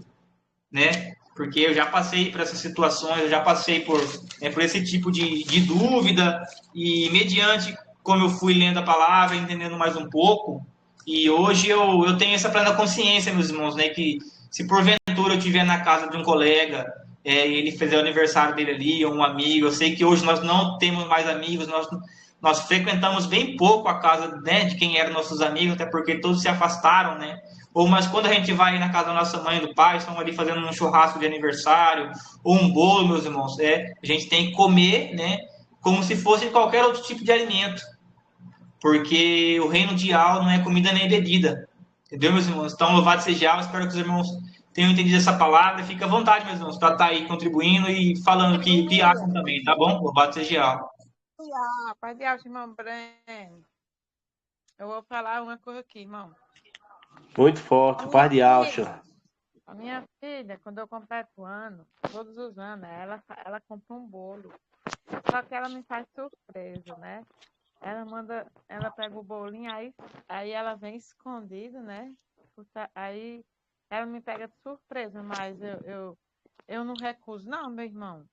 né? Porque eu já passei por essas situações, eu já passei por esse tipo de dúvida, e mediante como eu fui lendo a palavra, entendendo mais um pouco, e hoje eu tenho essa plena consciência, meus irmãos, né, que se porventura eu estiver na casa de um colega, ele fizer o aniversário dele ali, ou um amigo, eu sei que hoje nós não temos mais amigos, nós frequentamos bem pouco a casa, né, de quem eram nossos amigos, até porque todos se afastaram, né? Ou mas quando a gente vai na casa da nossa mãe e do pai, estão ali fazendo um churrasco de aniversário, ou um bolo, meus irmãos, a gente tem que comer, né, como se fosse qualquer outro tipo de alimento, porque o reino de Al não é comida nem bebida. Entendeu, meus irmãos? Então, louvado seja Al, espero que os irmãos tenham entendido essa palavra. Fica à vontade, meus irmãos, para estar aí contribuindo e falando o que Aleluia. acham também, tá bom? Louvado seja Al. Pai de alto, irmão Breno. Eu vou falar uma coisa aqui, irmão. Muito A forte, minha par de filha, alça. a minha filha, quando eu completo o ano, todos os anos, ela compra um bolo. Só que ela me faz surpresa, né? Ela pega o bolinho, aí ela vem escondida, né? Aí ela me pega de surpresa, mas eu não recuso, não, meu irmão.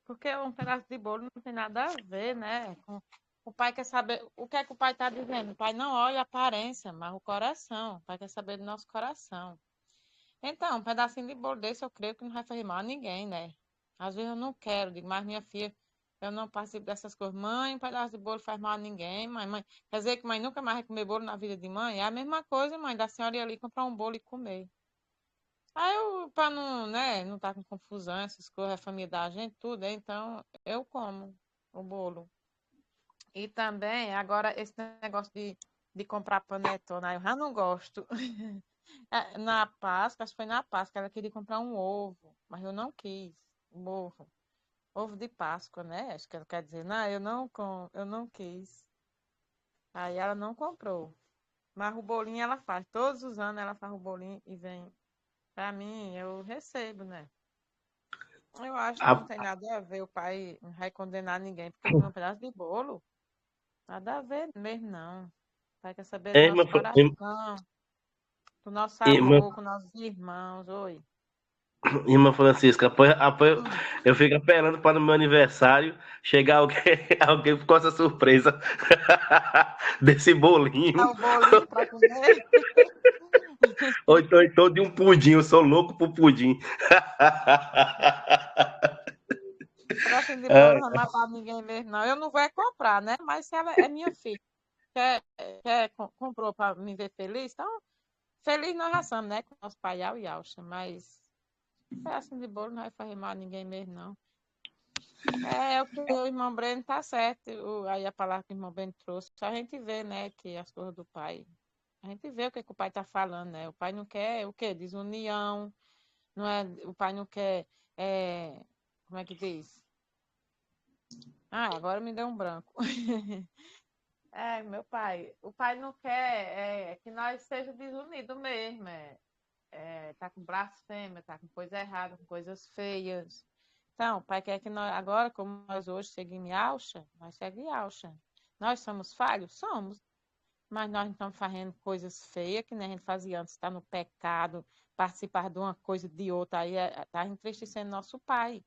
Porque um pedaço de bolo não tem nada a ver, né? O pai quer saber. O que é que o pai está dizendo? O pai não olha a aparência, mas o coração. O pai quer saber do nosso coração. Então, um pedacinho de bolo desse eu creio que não vai fazer mal a ninguém, né? Às vezes eu não quero, digo, mas minha filha, eu não participo dessas coisas. Mãe, um pedaço de bolo faz mal a ninguém. Mãe, quer dizer que mãe nunca mais vai comer bolo na vida de mãe? É a mesma coisa, mãe, da senhora ir ali comprar um bolo e comer. Aí eu, pra não, né, não tá com confusão, essas coisas, a família da gente, tudo, então eu como o bolo. E também, agora, esse negócio de comprar panetone, eu já não gosto. Na Páscoa, acho que foi na Páscoa, ela queria comprar um ovo, mas eu não quis um ovo. Ovo de Páscoa, né? Acho que ela quer dizer, não, eu não quis. Aí ela não comprou. Mas o bolinho ela faz. Todos os anos ela faz o bolinho e vem pra mim, eu recebo, né? Eu acho que não A- tem nada a ver. O pai não vai condenar ninguém porque comeu um pedaço de bolo. Nada a ver mesmo, não. O pai quer saber do É, nosso coração, do nosso irmã, amor com nossos irmãos. Oi. irmã Francisca, Hum. eu fico esperando para no meu aniversário chegar alguém, alguém com essa surpresa desse Dá bolinho. o bolinho para comer. Ou então de um pudim, eu sou louco por pudim. Pedacinho de bolo Ah, não vai matar ninguém mesmo, não. Eu não vou é comprar, né? Mas se ela é minha filha, comprou para me ver feliz, então, feliz nós já somos, né? Com nosso pai Al e Alcha. Mas pedacinho de bolo não vai fazer mal a ninguém mesmo, não. É o que o irmão Breno tá certo. Aí a palavra que o irmão Breno trouxe, a gente vê, né, que as coisas do pai. A gente vê o que o pai tá falando, né? O pai não quer o quê? Desunião, não é? O pai não quer. Como é que diz? Ah, agora me deu um branco. Meu pai. O pai não quer que nós sejamos desunidos mesmo. Tá com blasfêmia, tá com coisa errada, com coisas feias. Então, o pai quer que nós, agora, como nós hoje seguimos Alcha, nós seguimos Alcha. Nós somos falhos? Somos. Mas nós não estamos fazendo coisas feias, que nem a gente fazia antes, estar no pecado, participar de uma coisa de outra, aí está entristecendo nosso pai.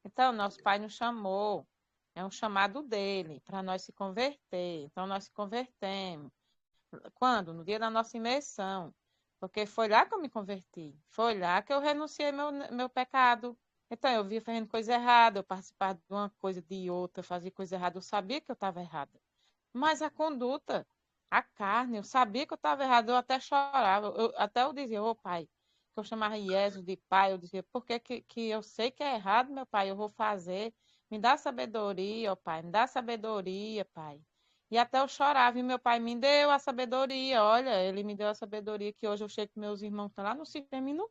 Então, nosso pai nos chamou, é um chamado dele, para nós se converter. Então, nós se convertemos. Quando? No dia da nossa imersão. Porque foi lá que eu me converti. Foi lá que eu renunciei meu pecado. Então, eu via fazendo coisa errada, eu participava de uma coisa de outra, fazia coisa errada, eu sabia que eu estava errada. Mas a conduta, a carne, eu sabia que eu estava errado, eu até chorava, até eu dizia, ô pai, que eu chamava Jesus de pai, eu dizia, por que eu sei que é errado, meu pai, eu vou fazer, me dá sabedoria, ó pai, me dá sabedoria, pai. E até eu chorava, e meu pai me deu a sabedoria, olha, ele me deu a sabedoria que hoje eu chego com meus irmãos que estão lá no sistema e não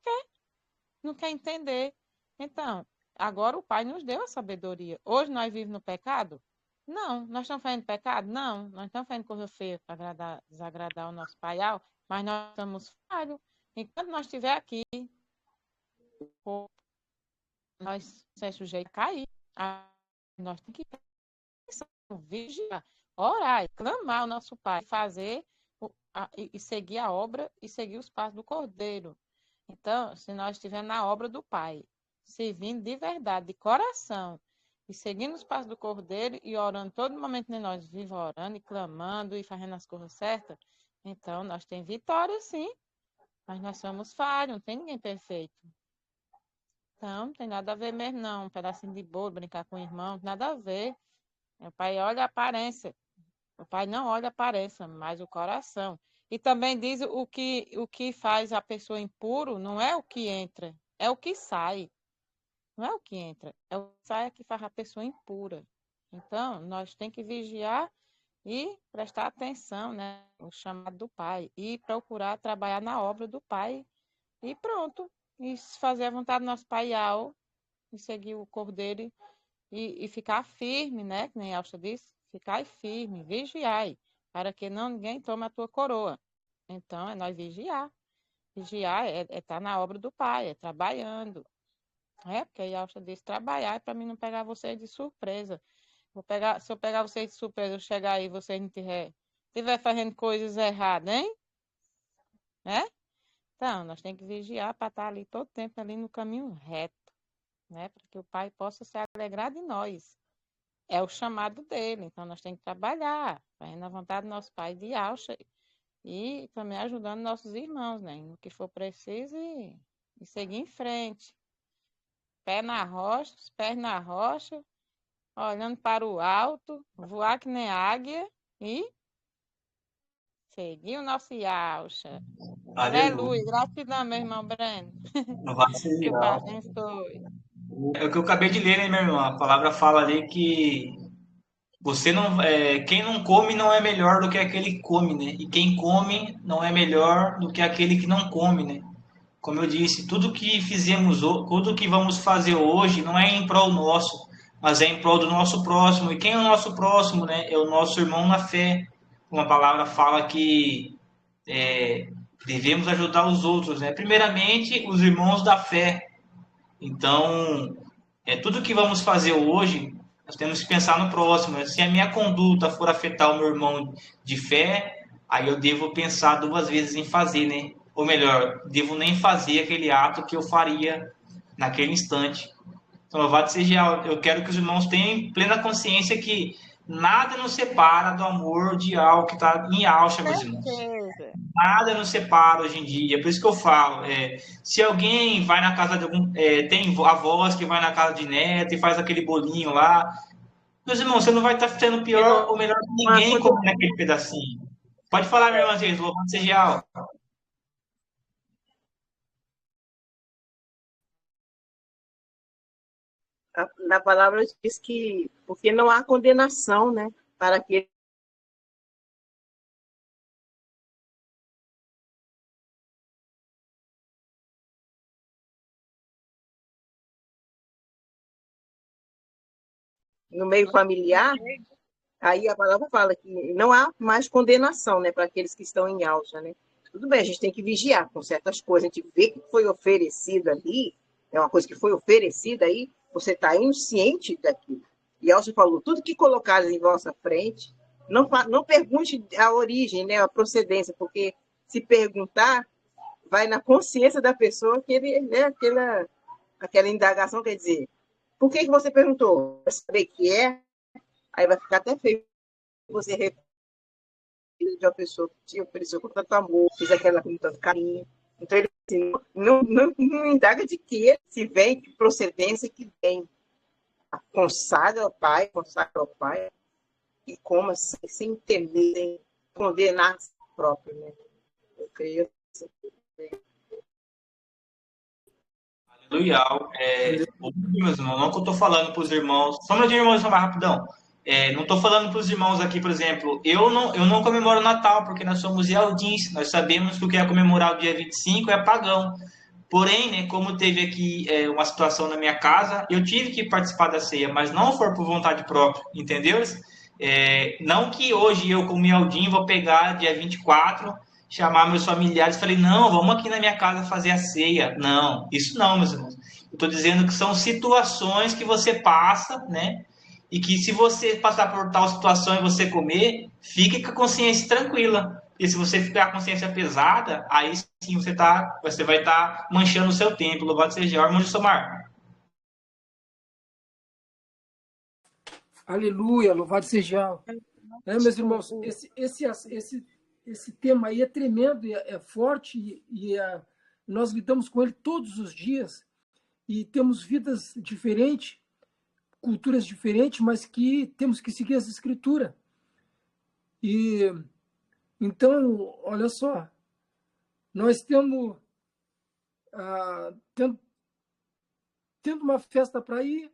quer entender. Então, agora o pai nos deu a sabedoria. Hoje nós vivemos no pecado? Não. Nós estamos fazendo pecado? Não. Nós estamos fazendo coisa feia para desagradar o nosso paial, mas nós estamos falhos. Enquanto nós estiver aqui, nós somos sujeitos a cair. Nós temos que pensar, vigiar, orar, clamar ao nosso Pai, fazer e seguir a obra e seguir os passos do Cordeiro. Então, se nós estivermos na obra do Pai, servindo de verdade, de coração, e seguindo os passos do Cordeiro e orando todo momento, né? Nós vivemos orando e clamando e fazendo as coisas certas. Então, nós temos vitória, sim, mas nós somos falhos, não tem ninguém perfeito. Então, não tem nada a ver mesmo, não. Um pedacinho de bolo, brincar com o irmão, nada a ver. O pai olha a aparência. O pai não olha a aparência, mas o coração. E também diz o que faz a pessoa impuro não é o que entra, é o que sai. Não é o que entra, é o que sai que faz a pessoa impura. Então, nós temos que vigiar e prestar atenção, né? O chamado do pai. E procurar trabalhar na obra do pai. E pronto. E fazer a vontade do nosso pai Al, e seguir o cordeiro e ficar firme, né? Que nem Alcha disse, ficar firme, vigiai, para que não ninguém tome a tua coroa. Então, é nós vigiar. Vigiar é estar na obra do Pai, é trabalhando. Porque aí Alcha disse, trabalhar é para mim não pegar vocês de surpresa. Se eu pegar vocês de surpresa, eu chegar aí e vocês não tiver fazendo coisas erradas, hein? Né? Então, nós temos que vigiar para estar ali todo tempo ali no caminho reto, né? Para que o Pai possa se alegrar de nós. É o chamado dele, então nós temos que trabalhar, fazendo a vontade do nosso Pai de Alcha e também ajudando nossos irmãos, né? No que for preciso e seguir em frente. Pé na rocha, os pés na rocha, olhando para o alto, voar que nem águia e seguir o nosso Alcha. Aleluia. Aleluia. Gratidão, meu irmão Breno. Louvado seja Que o Pai Deus. abençoe. É o que eu acabei de ler, né, meu irmão? A palavra fala ali que você não, quem não come não é melhor do que aquele que come, né? E quem come não é melhor do que aquele que não come, né? Como eu disse, tudo que fizemos, tudo que vamos fazer hoje não é em prol nosso, mas é em prol do nosso próximo. E quem é o nosso próximo, né? É o nosso irmão na fé. Uma palavra fala que é, devemos ajudar os outros, né? Primeiramente, os irmãos da fé. Então, tudo que vamos fazer hoje, nós temos que pensar no próximo. Se a minha conduta for afetar o meu irmão de fé, aí eu devo pensar duas vezes em fazer, né? Ou melhor, devo nem fazer aquele ato que eu faria naquele instante. Então, louvado seja, eu quero que os irmãos tenham plena consciência que nada nos separa do amor de algo que está em alça, meus irmãos. Certeza. Nada nos separa hoje em dia. Por isso que eu falo, se alguém vai na casa de algum. Tem avós que vai na casa de neto e faz aquele bolinho lá. Meus irmãos, você não vai estar sendo pior ou melhor que ninguém comendo aquele pedacinho. Pode falar, minha irmã, gente, louvado seja alto. Na palavra diz que porque não há condenação, né, para que no meio familiar, aí a palavra fala que não há mais condenação, né, para aqueles que estão em alta, né? Tudo bem, a gente tem que vigiar com certas coisas, a gente vê que foi oferecido ali, é uma coisa que foi oferecida aí, você está ciente daquilo. E Elcio falou, tudo que colocares em vossa frente, não pergunte a origem, né, a procedência, porque se perguntar, vai na consciência da pessoa que ele, né, aquela indagação, quer dizer, por que você perguntou? Vai saber que aí vai ficar até feio você de uma pessoa que te ofereceu com tanto amor, fez aquela com tanto carinho. Então, ele assim, não indaga de que se vem, que procedência que vem. Consagra ao Pai, e como assim, sem temer, sem condenar a si próprio. Né? Eu creio assim. Aleluia. Meus irmãos, não que eu estou falando para os irmãos. Só um minutinho, irmãos, só mais rapidão. Não estou falando para os irmãos aqui, por exemplo, eu não comemoro o Natal, porque nós somos Yaldins, nós sabemos que o que é comemorar o dia 25 é pagão. Porém, né, como teve aqui uma situação na minha casa, eu tive que participar da ceia, mas não for por vontade própria, entendeu? Não que hoje eu, como Yaldin, vou pegar dia 24, chamar meus familiares e falei, não, vamos aqui na minha casa fazer a ceia. Não, isso não, meus irmãos. Eu estou dizendo que são situações que você passa, né? E que se você passar por tal situação e você comer, fique com a consciência tranquila. E se você ficar com a consciência pesada, aí sim você vai estar manchando o seu templo. Louvado seja o irmão de Somar. Aleluia, louvado seja. Meus irmãos, esse tema aí é tremendo, é forte nós lidamos com ele todos os dias e temos vidas diferentes, culturas diferentes, mas que temos que seguir as Escrituras. E então, olha só, nós temos tendo uma festa para ir,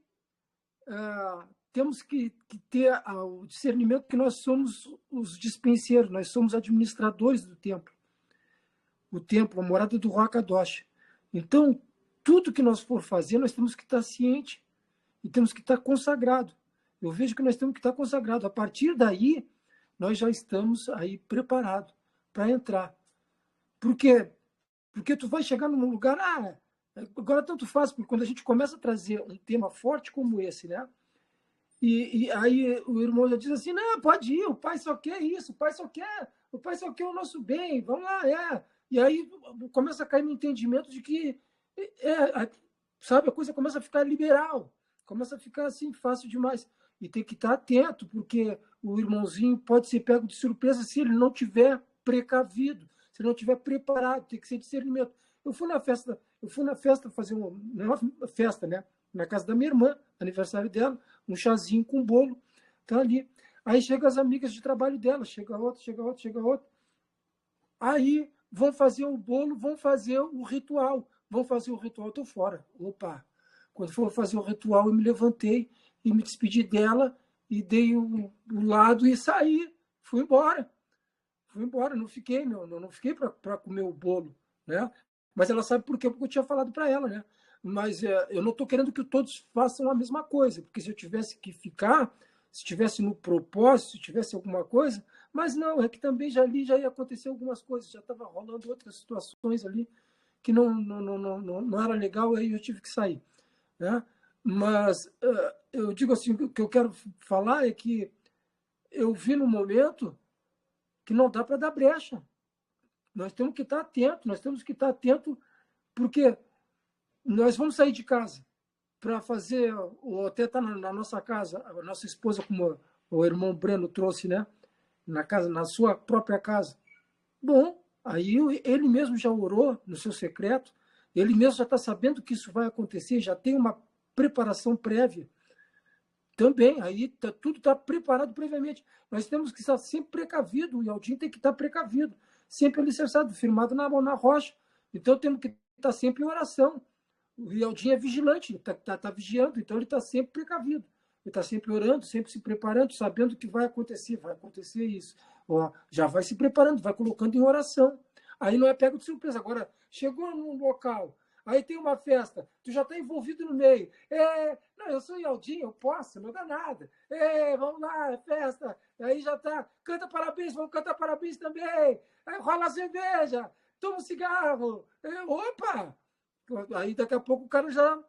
temos que ter o discernimento que nós somos os dispenseiros, nós somos administradores do templo. O templo, a morada do Ruach Kadosh. Então, tudo que nós for fazer, nós temos que estar ciente e temos que estar consagrado. Eu vejo que nós temos que estar consagrado. A partir daí, nós já estamos aí preparados para entrar. Por quê? Porque tu vai chegar num lugar, agora tanto faz, porque quando a gente começa a trazer um tema forte como esse, né? E aí o irmão já diz assim, não, pode ir, o pai só quer isso, o pai só quer o nosso bem, vamos lá, E aí começa a cair no entendimento de que, sabe, a coisa começa a ficar liberal, começa a ficar assim, fácil demais. E tem que estar atento, porque o irmãozinho pode ser pego de surpresa se ele não tiver precavido, se ele não tiver preparado, tem que ser discernimento. Eu fui na festa fazer uma festa, né? Na casa da minha irmã, aniversário dela, um chazinho com bolo, tá ali. Aí chegam as amigas de trabalho dela, chega outra. Aí vão fazer o bolo, vão fazer o ritual. Estou fora. Opa! Quando for fazer o ritual, eu me levantei e me despedi dela e dei o lado e saí. Fui embora, não fiquei para comer o bolo, né? Mas ela sabe por quê, porque eu tinha falado para ela, né? Mas eu não estou querendo que todos façam a mesma coisa, porque se eu tivesse que ficar, se tivesse no propósito, se tivesse alguma coisa, mas não, é que também já ia acontecer algumas coisas, já estava rolando outras situações ali que não era legal, aí eu tive que sair, né? Mas eu digo assim, o que eu quero falar é que eu vi no momento que não dá para dar brecha. Nós temos que estar atentos, porque nós vamos sair de casa para fazer, ou até estar na nossa casa, a nossa esposa, como o irmão Breno trouxe, né? Na sua própria casa. Bom, aí ele mesmo já orou no seu secreto, ele mesmo já está sabendo que isso vai acontecer, já tem uma preparação prévia. Também, aí tudo está preparado previamente. Nós temos que estar sempre precavido, o Yaldin tem que estar precavido, sempre alicerçado, firmado na rocha. Então temos que estar sempre em oração. O Yaldin é vigilante, ele está vigiando, então ele está sempre precavido. Ele está sempre orando, sempre se preparando, sabendo que vai acontecer isso. Já vai se preparando, vai colocando em oração. Aí não é pego de surpresa. Agora, chegou num local, aí tem uma festa, tu já está envolvido no meio. Não, eu sou Yaldin, eu posso, não dá nada. Vamos lá, é festa. Aí já está, canta parabéns, vamos cantar parabéns também. Aí rola a cerveja, toma um cigarro. Opa! Aí daqui a pouco o cara já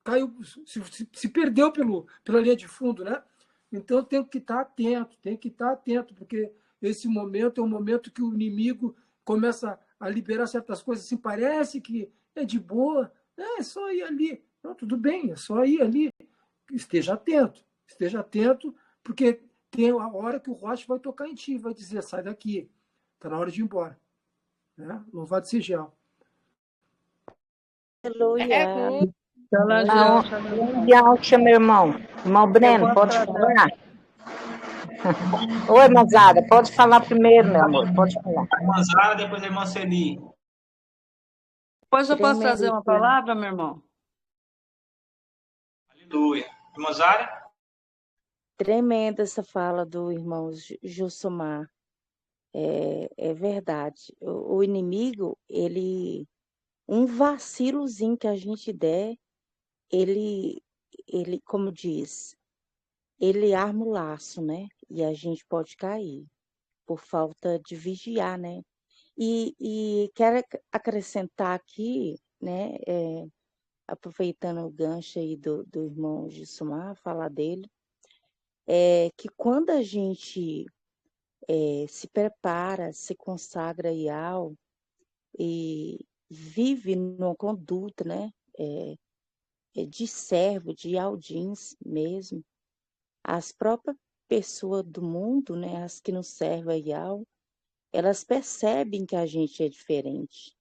caiu, se perdeu pela linha de fundo, né? Então tem que estar atento, porque esse momento é um momento que o inimigo começa a liberar certas coisas, assim, parece que é de boa, é só ir ali. Não, tudo bem, é só ir ali. Esteja atento, porque tem a hora que o Rocha vai tocar em ti, vai dizer, sai daqui, está na hora de ir embora. Né? Louvado seja. Aleluia. Alxa, meu irmão. Irmão Breno, pode falar? Oi, Mazara, pode falar primeiro, meu amor, pode falar. Mazara, depois a irmã Celi. Depois eu posso trazer uma palavra, meu irmão? Aleluia. Irmã Zara? Tremenda essa fala do irmão Jussomar. É verdade. O inimigo, um vacilozinho que a gente der, ele, como diz, ele arma o laço, né? E a gente pode cair por falta de vigiar, né? E quero acrescentar aqui, né? Aproveitando o gancho aí do irmão Gisumar, falar dele, que quando a gente se prepara, se consagra e vive numa conduta, né? De servo, de Yaldins mesmo, as próprias pessoas do mundo, né, as que não servem a Yahweh, elas percebem que a gente é diferente.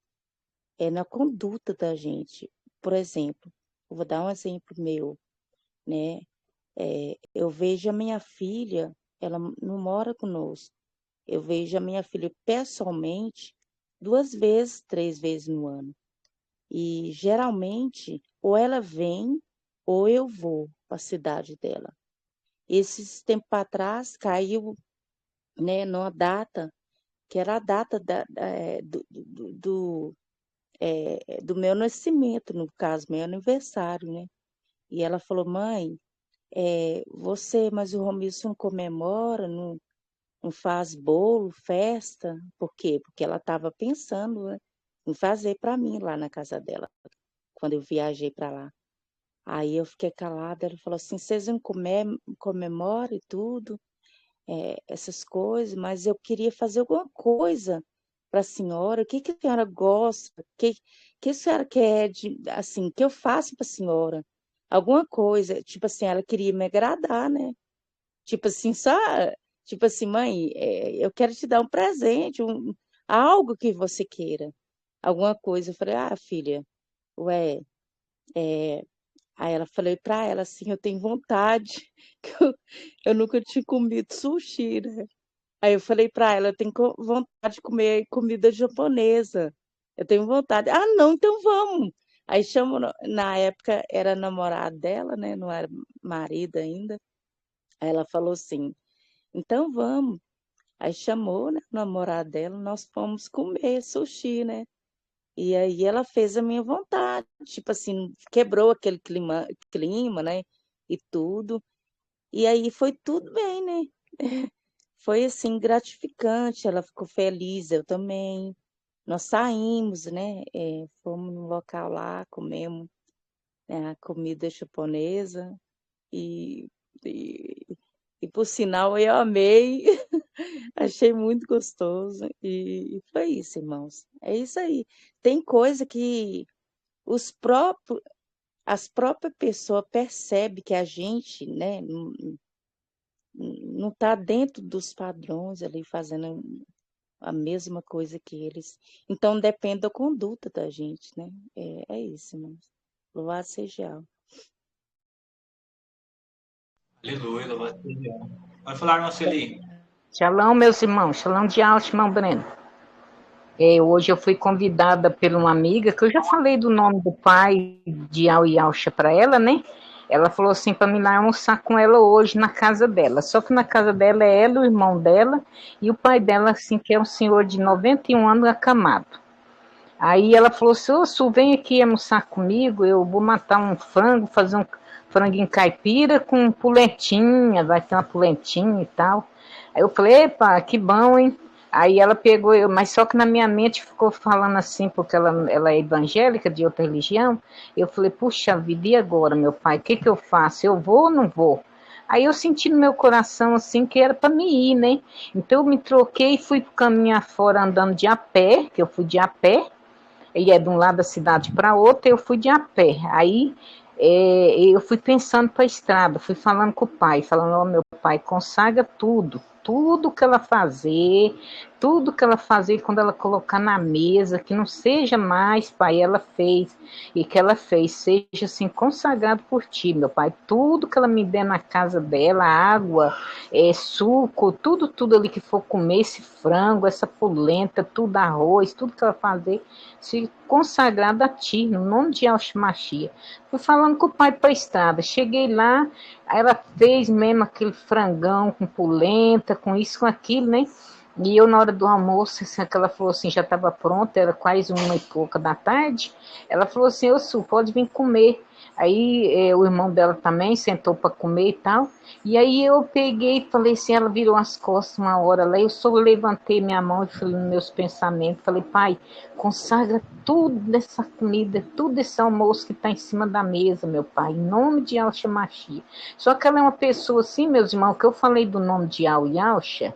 É na conduta da gente. Por exemplo, eu vou dar um exemplo meu, né? Eu vejo a minha filha, ela não mora conosco. Eu vejo a minha filha pessoalmente 2 vezes, 3 vezes no ano. E geralmente, ou ela vem, ou eu vou para a cidade dela. Esses tempos atrás caiu, né, numa data, que era a data do meu nascimento, no caso, meu aniversário, né? E ela falou, mãe, mas o Romilson não comemora, não faz bolo, festa. Por quê? Porque ela estava pensando, né, em fazer para mim lá na casa dela, quando eu viajei para lá. Aí eu fiquei calada, ela falou assim, vocês não comemoram e tudo, essas coisas, mas eu queria fazer alguma coisa para a senhora, o que que a senhora gosta, que a senhora quer, assim, que eu faça para a senhora? Alguma coisa, tipo assim, ela queria me agradar, né? Tipo assim, tipo assim, mãe, eu quero te dar um presente, algo que você queira, alguma coisa. Eu falei, filha, ué, é, aí ela falei para ela assim, eu tenho vontade, que eu nunca tinha comido sushi, né? Aí eu falei para ela, eu tenho vontade de comer comida japonesa. Eu tenho vontade. Ah, não, então vamos. Aí chamou, na época era namorado dela, né? Não era marido ainda. Aí ela falou assim, então vamos. Aí chamou, né, o namorado dela, nós fomos comer sushi, né? E aí ela fez a minha vontade, tipo assim, quebrou aquele clima, né? E tudo. E aí foi tudo bem, né? Foi assim gratificante, ela ficou feliz, eu também. Nós saímos, né? Fomos no local lá, comemos, né, a comida japonesa e, e, e por sinal eu amei, achei muito gostoso e foi isso, irmãos. É isso aí. Tem coisa que os próprios, as próprias pessoas percebem que a gente, né, não está dentro dos padrões ali fazendo a mesma coisa que eles. Então depende da conduta da gente, né? É isso, irmãos. Louvado seja Yahweh. Aleluia, louvado seja Deus. Pode falar, irmã Celi. Shalom, meus irmãos. Shalom de alto, irmão Breno. Hoje eu fui convidada por uma amiga, que eu já falei do nome do pai de Al e Alcha para ela, né? Ela falou assim para mim lá almoçar com ela hoje na casa dela. Só que na casa dela é ela, o irmão dela e o pai dela, assim, que é um senhor de 91 anos acamado. Aí ela falou assim, ô Su, vem aqui almoçar comigo, eu vou matar um frango, fazer um franguinho caipira com polentinha, vai ter uma polentinha e tal. Aí eu falei, epa, que bom, hein? Aí ela pegou, mas só que na minha mente ficou falando assim, porque ela é evangélica, de outra religião. Eu falei, puxa vida, e agora, meu pai, o que que eu faço? Eu vou ou não vou? Aí eu senti no meu coração assim que era para me ir, né? Então eu me troquei e fui caminhar fora andando de a pé, que eu fui de a pé, e é de um lado da cidade para outro, eu fui de a pé. Aí eu fui pensando para a estrada, fui falando com o pai, falando, ó, meu pai, consagra tudo, tudo que ela fazer quando ela colocar na mesa, que não seja mais, pai, ela fez, e que ela fez, seja assim, consagrado por ti, meu pai, tudo que ela me der na casa dela, água, suco, tudo ali que for comer, esse frango, essa polenta, tudo arroz, tudo que ela fazer, se consagrado a ti, no nome de Alximachia. Fui falando com o pai para a estrada, cheguei lá, ela fez mesmo aquele frangão com polenta, com isso, com aquilo, né? E eu, na hora do almoço, assim, que ela falou assim, já estava pronta, era quase 1h pouca da tarde, ela falou assim, ô Su, pode vir comer. Aí o irmão dela também sentou para comer e tal. E aí eu peguei e falei assim, ela virou as costas uma hora lá, eu só levantei minha mão e falei nos meus pensamentos, falei, pai, consagra tudo dessa comida, tudo desse almoço que está em cima da mesa, meu pai, em nome de Alxa Machia. Só que ela é uma pessoa assim, meus irmãos, que eu falei do nome de Al e Alxa,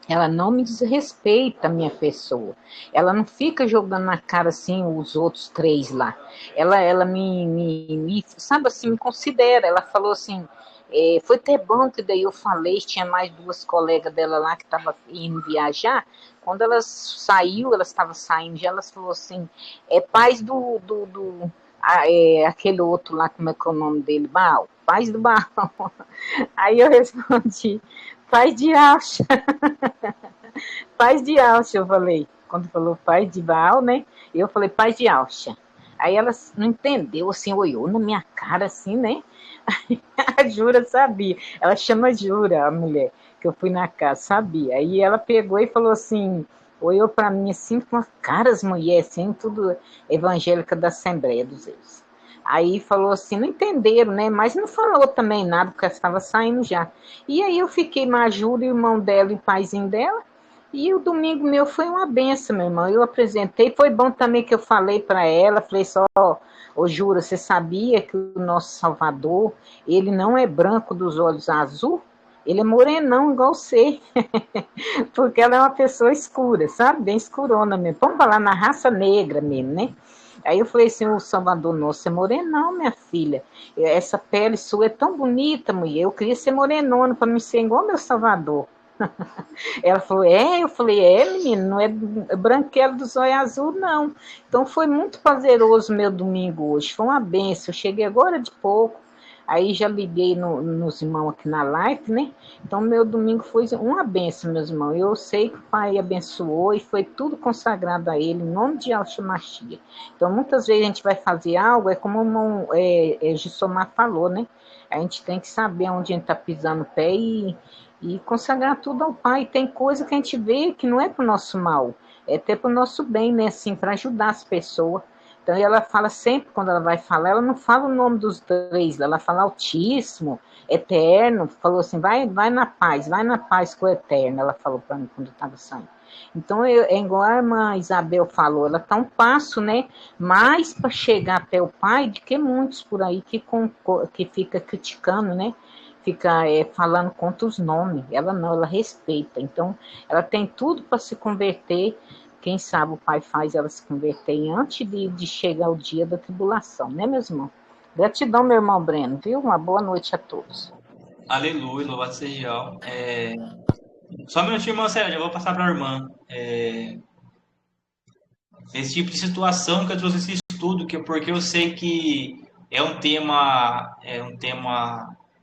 ela não me desrespeita a minha pessoa. Ela não fica jogando na cara assim os outros 3 lá. Ela sabe assim, me considera. Ela falou assim, Foi até bom que daí eu falei, tinha mais duas colegas dela lá que estavam indo viajar. Quando elas saiu, elas estavam saindo, já elas falaram assim, paz aquele outro lá, como é que é o nome dele? Baal, paz do Baal. Aí eu respondi, paz de Alcha. Paz de Alcha, eu falei. Quando falou paz de Baal, né? Eu falei paz de Alcha. Aí ela não entendeu, assim, olhou na minha cara, assim, né? A Jura sabia. Ela chama Jura, a mulher, que eu fui na casa, sabia. Aí ela pegou e falou assim, olhou para mim assim, com as caras, mulher, assim, tudo evangélica da Assembleia dos Deus. Aí falou assim, não entenderam, né? Mas não falou também nada, porque ela estava saindo já. E aí eu fiquei com a Jura, o irmão dela e o paizinho dela. E o domingo meu foi uma benção, meu irmão. Eu apresentei, foi bom também que eu falei para ela, falei só, ô Jura, você sabia que o nosso Salvador, ele não é branco dos olhos azul? Ele é morenão igual você. Porque ela é uma pessoa escura, sabe? Bem escurona mesmo. Vamos falar na raça negra mesmo, né? Aí eu falei assim, o Salvador nosso é morenão, minha filha. Essa pele sua é tão bonita, mulher. Eu queria ser morenona para me ser igual meu Salvador. Ela falou, eu falei, menino, não é branquelo dos olhos azul, não. Então foi muito prazeroso meu domingo hoje, foi uma benção. Eu cheguei agora de pouco, aí já liguei nos irmãos aqui na live, né? Então meu domingo foi uma benção, meus irmãos. Eu sei que o Pai abençoou e foi tudo consagrado a Ele, em nome de Yahshua Mashiach. Então muitas vezes a gente vai fazer algo, é como o irmão Gissomar falou, né? A gente tem que saber onde a gente está pisando o pé e consagrar tudo ao Pai. Tem coisa que a gente vê que não é para o nosso mal, é até para o nosso bem, né? Assim, para ajudar as pessoas. Então ela fala sempre, quando ela vai falar, ela não fala o nome dos três, ela fala Altíssimo, Eterno, falou assim, vai na paz com o Eterno, ela falou para mim quando eu estava saindo. Então, é igual a irmã Isabel falou, ela está um passo, né, mais para chegar até o Pai do que muitos por aí que fica criticando, né, fica falando contra os nomes. Ela não, ela respeita. Então, ela tem tudo para se converter. Quem sabe o Pai faz ela se converter antes de chegar o dia da tribulação, né, meus irmãos? Gratidão, meu irmão Breno, viu? Uma boa noite a todos. Aleluia, louvado seja Yahweh. Só um minutinho, irmã Sérgio, eu vou passar para a irmã. Esse tipo de situação que eu trouxe esse estudo, porque eu sei que é um tema,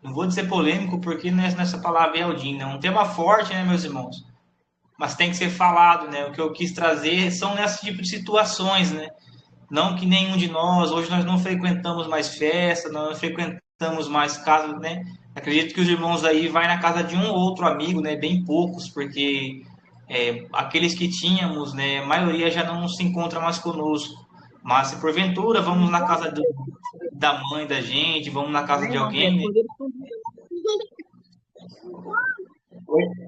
não vou dizer polêmico, porque nessa palavra é Eldin, né? Um tema forte, né, meus irmãos? Mas tem que ser falado, né? O que eu quis trazer são nesse tipo de situações, né? Não que nenhum de nós, hoje nós não frequentamos mais festa, não frequentamos mais casas, né? Acredito que os irmãos aí vai na casa de um ou outro amigo, né? Bem poucos, porque aqueles que tínhamos, né? A maioria já não se encontra mais conosco. Mas se porventura vamos na casa da mãe da gente, vamos na casa de alguém, né?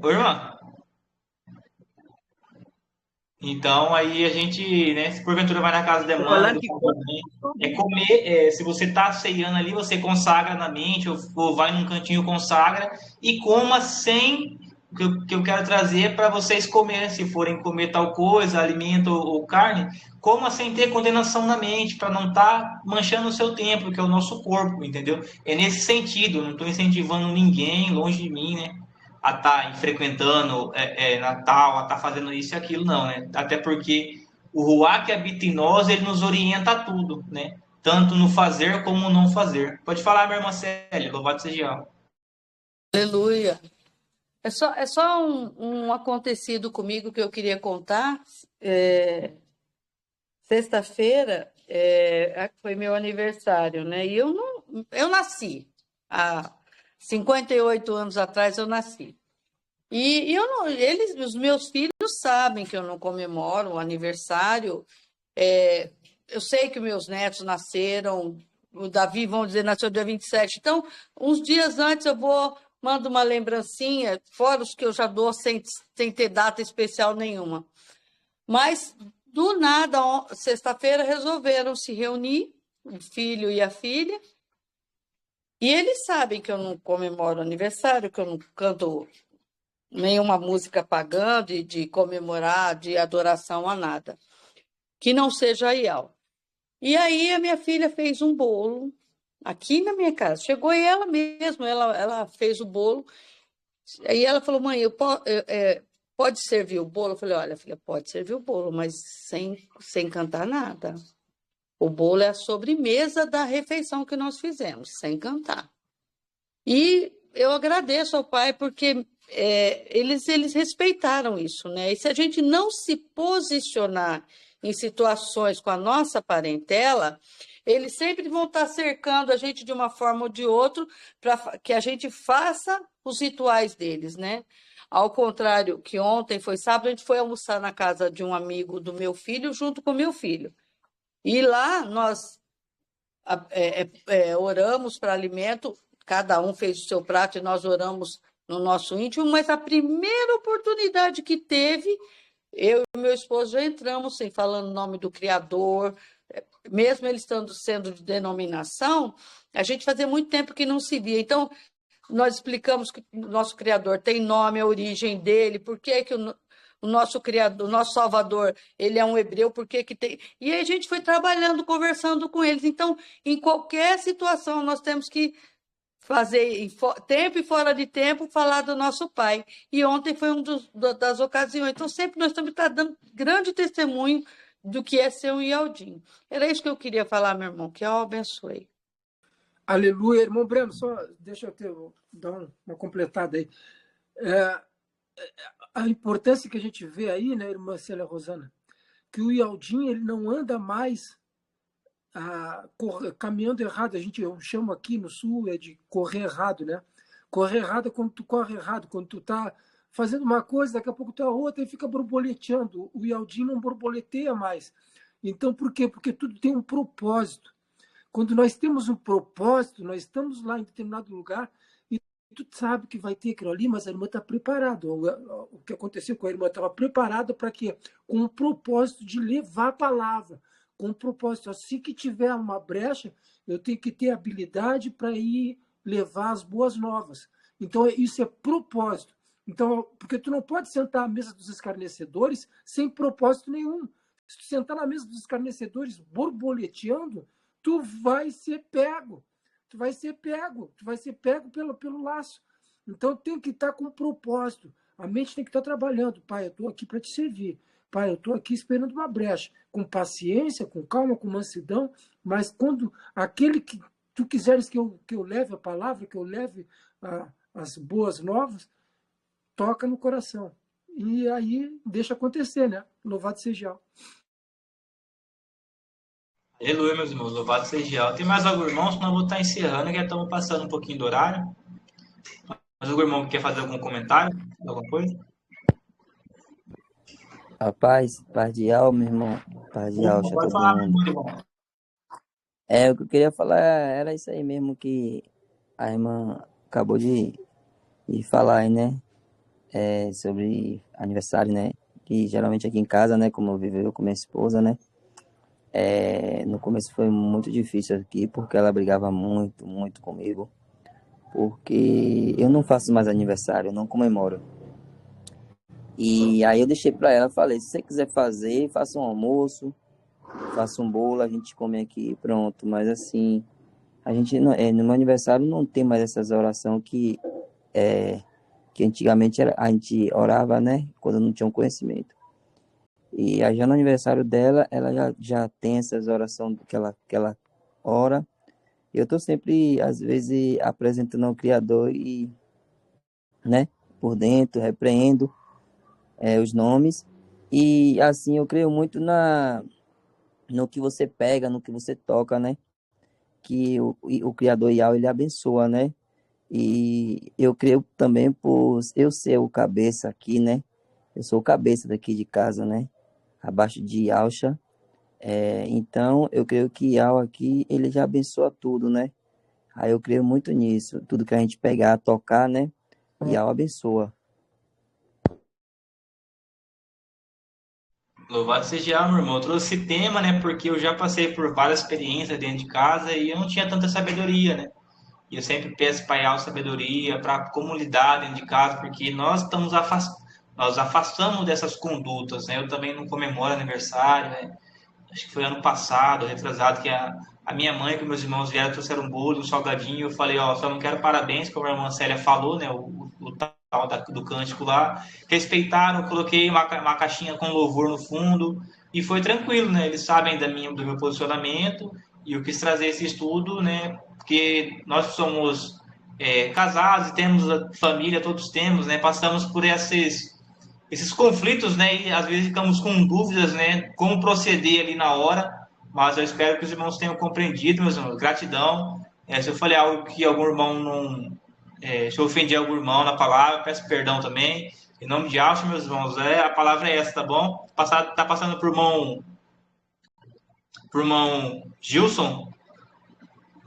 Oi, irmã? Então, aí a gente, né, se porventura vai na casa da mãe, comer, se você está ceiando ali, você consagra na mente, ou vai num cantinho, consagra, e coma sem, o que eu quero trazer para vocês comerem, se forem comer tal coisa, alimento ou carne, coma sem ter condenação na mente, para não estar manchando o seu templo, que é o nosso corpo, entendeu? É nesse sentido, não estou incentivando ninguém, longe de mim, né? A estar frequentando Natal, a estar fazendo isso e aquilo, não, né? Até porque o Ruá que habita em nós, ele nos orienta a tudo, né? Tanto no fazer como no não fazer. Pode falar, minha irmã Célia, louvado seja. Aleluia. É só um acontecido comigo que eu queria contar. Sexta-feira foi meu aniversário, né? E eu nasci há 58 anos atrás, eu nasci. E eu não, os meus filhos sabem que eu não comemoro o aniversário. Eu sei que meus netos nasceram, o Davi, vamos dizer, nasceu dia 27. Então, uns dias antes mando uma lembrancinha, fora os que eu já dou sem ter data especial nenhuma. Mas, do nada, sexta-feira, resolveram se reunir, o filho e a filha, e eles sabem que eu não comemoro aniversário, que eu não canto nenhuma música pagã de comemorar, de adoração a nada, que não seja Ial. E aí a minha filha fez um bolo aqui na minha casa. Chegou ela mesma, ela fez o bolo. Aí ela falou, mãe, pode servir o bolo? Eu falei, olha, filha, pode servir o bolo, mas sem cantar nada. O bolo é a sobremesa da refeição que nós fizemos, sem cantar. E eu agradeço ao pai porque eles respeitaram isso, né? E se a gente não se posicionar em situações com a nossa parentela, eles sempre vão estar cercando a gente de uma forma ou de outra para que a gente faça os rituais deles, né? Ao contrário, que ontem foi sábado, a gente foi almoçar na casa de um amigo do meu filho junto com o meu filho. E lá nós oramos para alimento, cada um fez o seu prato e nós oramos no nosso íntimo, mas a primeira oportunidade que teve, eu e meu esposo já entramos sem falando o nome do Criador, mesmo eles sendo de denominação, a gente fazia muito tempo que não se via. Então, nós explicamos que o nosso Criador tem nome, a origem dele, por que que o nosso Criador, o nosso Salvador, ele é um hebreu, por que que tem... E aí a gente foi trabalhando, conversando com eles. Então, em qualquer situação, nós temos que fazer, em tempo e fora de tempo, falar do nosso Pai. E ontem foi das ocasiões. Então, sempre nós estamos dando grande testemunho do que é ser um Ialdinho. Era isso que eu queria falar, meu irmão. Que eu abençoe. Aleluia. Irmão Breno, só deixa eu dar uma completada aí. A importância que a gente vê aí, né, irmã Célia Rosana, que o Ialdinho ele não anda mais caminhando errado. Eu chamo aqui no Sul de correr errado, né? Correr errado é quando tu corre errado, quando tu tá fazendo uma coisa, daqui a pouco tu é outra e fica borboleteando. O Ialdinho não borboleteia mais. Então, por quê? Porque tudo tem um propósito. Quando nós temos um propósito, nós estamos lá em determinado lugar e tu sabe que vai ter aquilo ali, mas a irmã está preparada. O que aconteceu com a irmã estava preparada para quê? Com o propósito de levar a palavra, com o propósito, assim que tiver uma brecha, eu tenho que ter habilidade para ir levar as boas novas. Então, isso é propósito. Então, porque tu não pode sentar à mesa dos escarnecedores sem propósito nenhum. Se tu sentar na mesa dos escarnecedores borboleteando, tu vai ser pego. Tu vai ser pego pelo laço. Então, tem que estar com propósito. A mente tem que estar trabalhando. Pai, eu estou aqui para te servir. Pai, eu estou aqui esperando uma brecha. Com paciência, com calma, com mansidão. Mas quando aquele que tu quiseres que eu leve a palavra, que eu leve as boas novas, toca no coração. E aí deixa acontecer, né? Louvado seja. Aleluia, meus irmãos. Louvado seja. Tem mais algum irmão? Senão eu vou estar encerrando, que já estamos passando um pouquinho do horário. Mas algum irmão quer fazer algum comentário? Alguma coisa? Rapaz, paz de alma, irmão. Paz de alma, Pode todo falar, mundo. meu irmão. O que eu queria falar era isso aí mesmo que a irmã acabou de falar aí, né? Sobre aniversário, né? Que geralmente aqui em casa, né? Como eu vivo eu com minha esposa, né? No começo foi muito difícil aqui, porque ela brigava muito, muito comigo. Porque eu não faço mais aniversário, eu não comemoro. E aí eu deixei pra ela, falei, se você quiser fazer, faça um almoço, faça um bolo, a gente come aqui, pronto. Mas assim, a gente não, no meu aniversário não tem mais essas orações que antigamente a gente orava, né? Quando não tinha um conhecimento. E aí já no aniversário dela, ela já tem essas orações que ela ora. Eu estou sempre, às vezes, apresentando ao Criador e, né, por dentro, repreendo os nomes. E assim, eu creio muito no que você pega, no que você toca, né? Que o Criador Yahweh, ele abençoa, né? E eu creio também por eu ser o cabeça aqui, né? Eu sou o cabeça daqui de casa, né? Abaixo de Alcha. Então, eu creio que Yahweh aqui, ele já abençoa tudo, né? Aí eu creio muito nisso. Tudo que a gente pegar, tocar, né? Yahweh abençoa. Louvado seja, meu irmão. Eu trouxe esse tema, né? Porque eu já passei por várias experiências dentro de casa e eu não tinha tanta sabedoria, né? E eu sempre peço para Yahweh sabedoria para a comunidade dentro de casa, porque nós afastamos dessas condutas, né? Eu também não comemoro aniversário, né? Acho que foi ano passado, retrasado, que A minha mãe, que meus irmãos vieram, trouxeram um bolo, um salgadinho. Eu falei, ó, só não quero parabéns, como a irmã Célia falou, né? O tal do cântico lá. Respeitaram, coloquei uma caixinha com louvor no fundo. E foi tranquilo, né? Eles sabem do meu posicionamento. E eu quis trazer esse estudo, né? Porque nós somos casados e temos família, todos temos, né? Passamos por esses conflitos, né? E às vezes ficamos com dúvidas, né? Como proceder ali na hora. Mas eu espero que os irmãos tenham compreendido, meus irmãos. Gratidão. Se eu falei algo que algum irmão não. Se eu ofendi algum irmão na palavra, peço perdão também. Em nome de Alcho, meus irmãos. A palavra é essa, tá bom? Tá passando por irmão Gilson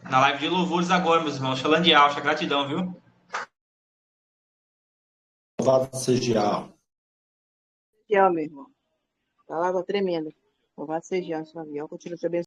na live de louvores agora, meus irmãos. Falando de Alcho, gratidão, viu? Louvado seja Yahweh. Meu irmão. Palavra tremenda. Louvado seja Yahweh, continua te abençoando.